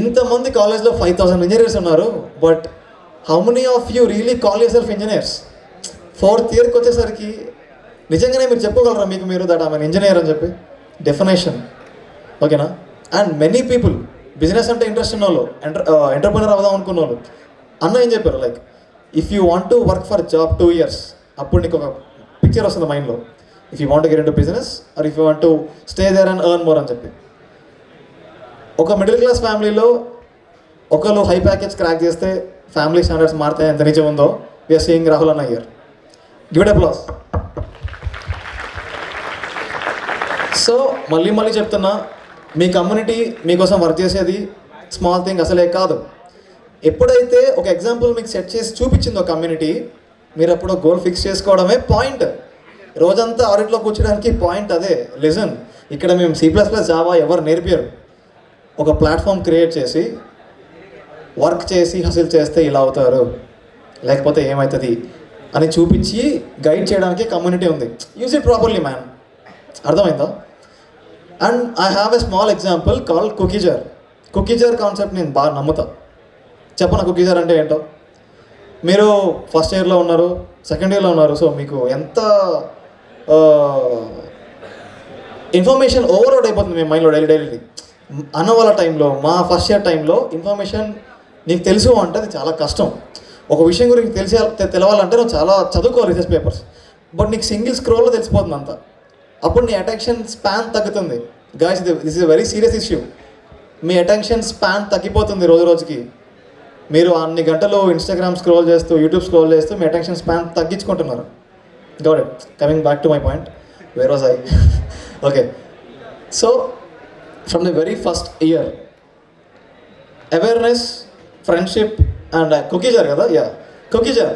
ఇంతమంది కాలేజ్లో 5,000 ఇంజనీర్స్ ఉన్నారు, but how many of you really call yourself engineers? Fourth ఇయర్కి వచ్చేసరికి నిజంగానే మీరు చెప్పుకోగలరా మీకు మీరు దట్ ఐఎమ్ ఇంజనీర్ అని చెప్పి డెఫినేషన్? ఓకేనా? అండ్ మెనీ పీపుల్ బిజినెస్ అంటే ఇంట్రెస్ట్ ఉన్న వాళ్ళు, ఎంటర్ప్రెనర్ అవుదాం అనుకున్న వాళ్ళు అన్న ఏం చెప్పారు, like if you want to work for job 2 years, అప్పుడు నీకు ఒక పిక్చర్ వస్తుంది మైండ్లో, if you want get in to business or if you want to stay there and earn more అని చెప్పి. ఒక మిడిల్ క్లాస్ ఫ్యామిలీలో ఒకరు హై ప్యాకేజ్ క్రాక్ చేస్తే ఫ్యామిలీ స్టాండర్డ్స్ మారుతాయి, ఎంత నిజం ఉందో వీఆర్ సీయింగ్ రాహుల్ అన్న year. Give it applause. So మళ్ళీ చెప్తున్నా, మీ కమ్యూనిటీ మీకోసం వర్క్ చేసేది స్మాల్ థింగ్ అసలే కాదు. ఎప్పుడైతే ఒక ఎగ్జాంపుల్ మీకు సెట్ చేసి చూపించిందో కమ్యూనిటీ, మీరు అప్పుడు గోల్ ఫిక్స్ చేసుకోవడమే పాయింట్. రోజంతా ఆడిట్లో కూర్చోడానికి పాయింట్ అదే. లిజన్, ఇక్కడ మేము C++ జావా ఎవరు నేర్పారు, ఒక ప్లాట్ఫామ్ క్రియేట్ చేసి వర్క్ చేసి హసిల్ చేస్తే ఇలా అవుతారు, లేకపోతే ఏమవుతుంది అని చూపించి గైడ్ చేయడానికి కమ్యూనిటీ ఉంది. Use it properly man. అర్థమైందా? And I have a small example called cookie jar. Cookie jar concept నేను బాగా నమ్ముతా. చెప్పనా కుకీజర్ అంటే ఏంటో? మీరు ఫస్ట్ ఇయర్లో ఉన్నారు, సెకండ్ ఇయర్లో ఉన్నారు, సో మీకు ఎంత ఇన్ఫర్మేషన్ ఓవర్లోడ్ అయిపోతుంది మీ మైండ్లో డైలీ. అన్న వాళ్ళ టైంలో, మా ఫస్ట్ ఇయర్ టైంలో ఇన్ఫర్మేషన్ నీకు తెలుసు అంటే అది చాలా కష్టం. ఒక విషయం గురించి తెలవాలంటే నువ్వు చాలా చదువుకోవాలి రీసెర్చ్ పేపర్స్, బట్ నీకు సింగిల్ స్క్రోల్లో తెలిసిపోతుంది అంతా. అప్పుడు నీ అటెన్షన్ స్పాన్ తగ్గుతుంది. Guys, this is a very serious issue. మీ అటెన్షన్ స్పాన్ తగ్గిపోతుంది రోజు రోజుకి. మీరు అన్ని గంటలు ఇన్స్టాగ్రామ్ స్క్రోల్ చేస్తూ, యూట్యూబ్ స్క్రోల్ చేస్తూ మీ అటెన్షన్ స్పాన్ తగ్గించుకుంటున్నారు. Got it. Coming back to my point, where was I? Okay, so from the very first year awareness, friendship and cookie jar కదా, yeah cookie jar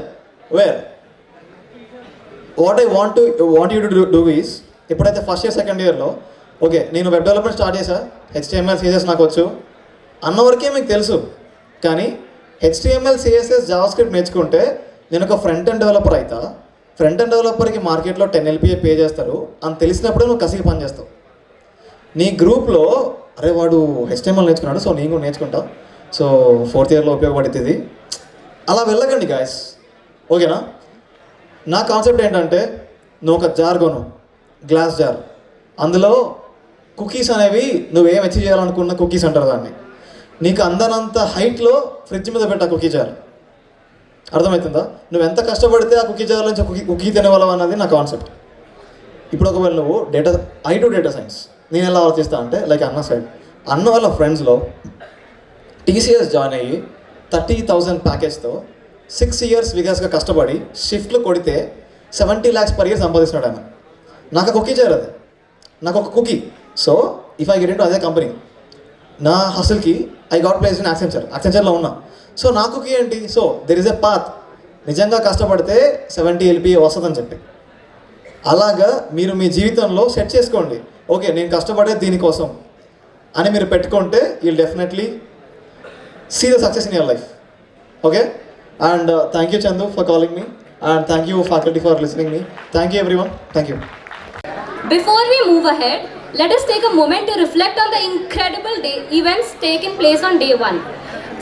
where what I want you to do is, ఎప్పుడైతే first year second ఇయర్లో okay నేను web development start చేశా, HTML CSS నాకు వచ్చు అన్నవరకే మీకు తెలుసు, కానీ HTML CSS JavaScript నేర్చుకుంటే నేను ఒక ఫ్రంట్ ఎండ్ డెవలపర్ అవుతా, ఫ్రంట్ ఎండ్ డెవలపర్కి మార్కెట్లో 10 LPA పే చేస్తారు అని తెలిసినప్పుడే నువ్వు కసికి పని చేస్తావు. నీ గ్రూప్లో అరే వాడు HTML నేర్చుకున్నాడు, సో నేను కూడా నేర్చుకుంటా, సో ఫోర్త్ ఇయర్లో ఉపయోగపడుతుంది, అలా వెళ్ళకండి గాయస్. ఓకేనా? నా కాన్సెప్ట్ ఏంటంటే, నువ్వు ఒక జార్ కొను, గ్లాస్ జార్, అందులో కుకీస్ అనేవి నువ్వేం అచీవ్ చేయాలనుకున్న కుకీస్ అంటారు దాన్ని, నీకు అందనంత హైట్లో ఫ్రిడ్జ్ మీద పెట్టా కుకీ జార్. అర్థమవుతుందా? నువ్వు ఎంత కష్టపడితే ఆ కుకీ జార్ నుంచి కుకీ తినేవాళ్ళం అన్నది నా కాన్సెప్ట్. ఇప్పుడు ఒకవేళ నువ్వు ఐ డూ డేటా సైన్స్, నేను ఎలా ఆలోచిస్తా అంటే లైక్ అన్న సైడ్, అన్న వాళ్ళ ఫ్రెండ్స్లో TCS జాయిన్ అయ్యి 30,000 ప్యాకేజ్తో 6 years విగాస్గా కష్టపడి షిఫ్ట్లు కొడితే 70 lakhs per year సంపాదిస్తున్నాడు ఆయన. నాకు కుకీ చేయరు, అది నాకు ఒక cookie. So if I get in to అదే కంపెనీ, నా హస్టల్కి ఐ గాట్ ప్లేస్ ఇన్ యాక్సెంచర్లో ఉన్నా, సో నా కుకీ ఏంటి? So there is a path, నిజంగా కష్టపడితే 70 LPA వస్తుందని చెప్పి. అలాగా మీరు మీ జీవితంలో సెట్ చేసుకోండి, ఓకే నేను కష్టపడే దీనికోసం అని మీరు పెట్టుకుంటే you'll definitely see the success in your life. Okay? And thank you Chandu for calling me, and thank you faculty for listening me. Thank you everyone. Thank you. Before we move ahead, let us take a moment to reflect on the incredible events taken place on day 1.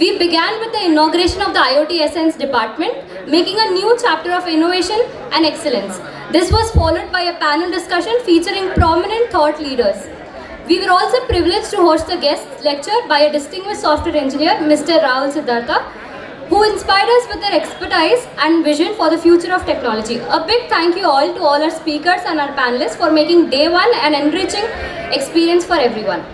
We began with the inauguration of the IoT Essence department, making a new chapter of innovation and excellence. This was followed by a panel discussion featuring prominent thought leaders. We were also privileged to host a guest lecture by a distinguished software engineer, Mr. Rahul Siddhartha, who inspired us with their expertise and vision for the future of technology. A big thank you all to all our speakers and our panelists for making day one an enriching experience for everyone.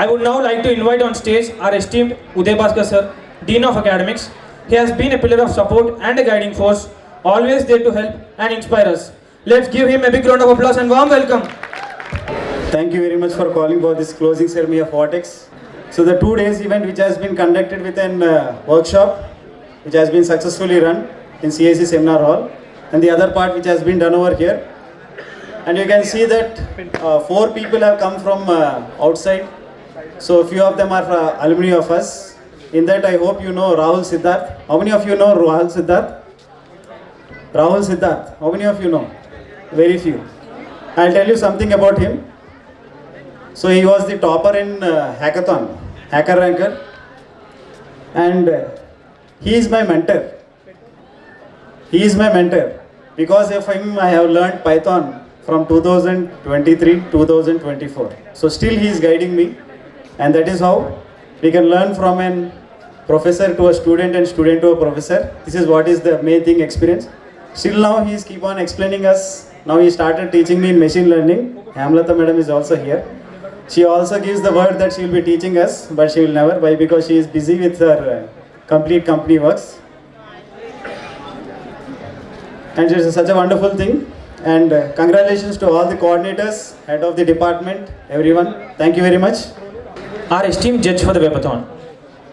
I would now like to invite on stage our esteemed Uday Bhaskar sir, Dean of Academics. He has been a pillar of support and a guiding force, always there to help and inspire us. Let's give him a big round of applause and warm welcome. Thank you very much for calling for this closing ceremony of VORTEX. So the 2 days event which has been conducted with an workshop which has been successfully run in CAC Seminar Hall, and the other part which has been done over here. And you can see that 4 people have come from outside. So a few of them are alumni of us. In that I hope you know Rahul Siddharth. How many of you know Rahul Siddharth? Rahul Siddharth. How many of you know? Very few. I'll tell you something about him. So he was the topper in hackathon, Hacker Ranker, and he is my mentor. He is my mentor. Because of him I have learned Python from 2023-2024. So still he is guiding me, and that is how we can learn from a professor to a student and student to a professor. This is what is the main thing, experience. Still now he is keep on explaining us. Now he started teaching me in machine learning. Hamlata madam is also here. She also gives the word that she will be teaching us, but she will never. Why? Because she is busy with her complete company works. And it is such a wonderful thing. And congratulations to all the coordinators, head of the department, everyone. Thank you very much. Our esteemed judge for the webathon,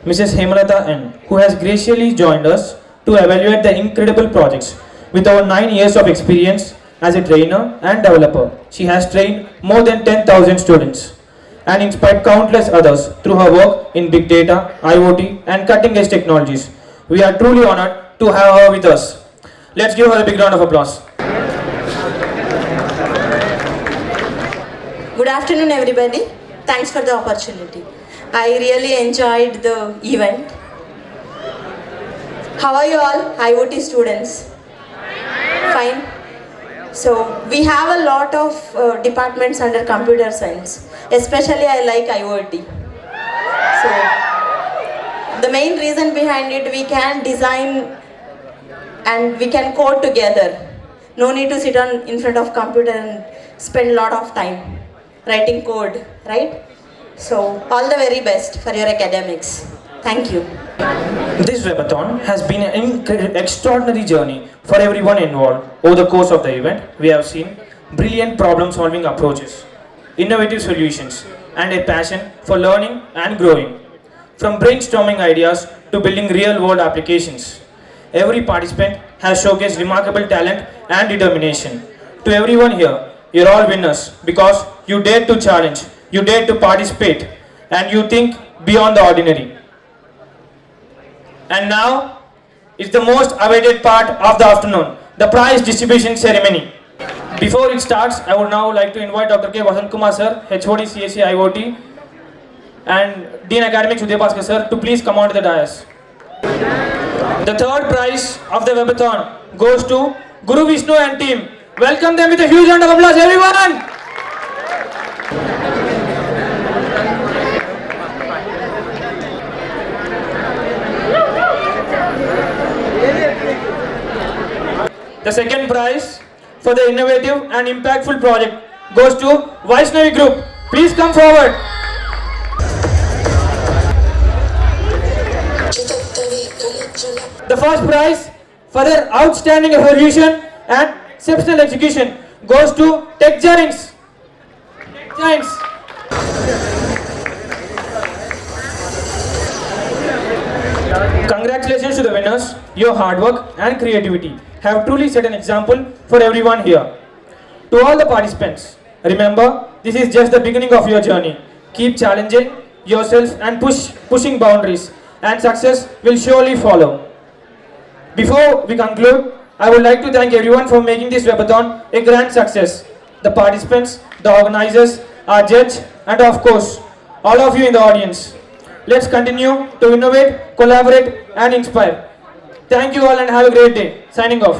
Mrs. Hemalata N, who has graciously joined us to evaluate the incredible projects. With over 9 years of experience as a trainer and developer, she has trained more than 10,000 students and inspired countless others through her work in big data, IoT and cutting-edge technologies. We are truly honored to have her with us. Let's give her a big round of applause. Good afternoon, everybody. Thanks for the opportunity. I really enjoyed the event. How are you all, IoT students? Fine. So we have a lot of departments under computer science. Especially I like IoT. So the main reason behind it, we can design and we can code together. No need to sit in front of computer and spend a lot of time writing code, right? So all the very best for your academics. Thank you. This webathon has been an extraordinary journey for everyone involved. Over the course of the event, we have seen brilliant problem-solving approaches, innovative solutions, and a passion for learning and growing. From brainstorming ideas to building real-world applications, every participant has showcased remarkable talent and determination. To everyone here, you're all winners because you dared to challenge, you dared to participate, and you think beyond the ordinary. And now, it's the most awaited part of the afternoon, the prize distribution ceremony. Before it starts, I would now like to invite Dr. K. Vasant Kumar sir, HOD CSC IoT, and Dean Academics Uday Bhaskar sir to please come on to the dais. The third prize of the webathon goes to Guru Vishnu and team. Welcome them with a huge round of applause, everyone! The second prize for the innovative and impactful project goes to Vaishnavi Group. Please come forward. The first prize for their outstanding evolution and exceptional execution goes to Tech Giants. Tech Giants. Congratulations to the winners. Your hard work and creativity have truly set an example for everyone here. To all the participants, remember, this is just the beginning of your journey. Keep challenging yourself and pushing boundaries, and success will surely follow. Before we conclude, I would like to thank everyone for making this webathon a grand success. The participants, the organizers, our judge, and of course, all of you in the audience. Let's continue to innovate, collaborate, and inspire. Thank you all and have a great day. Signing off.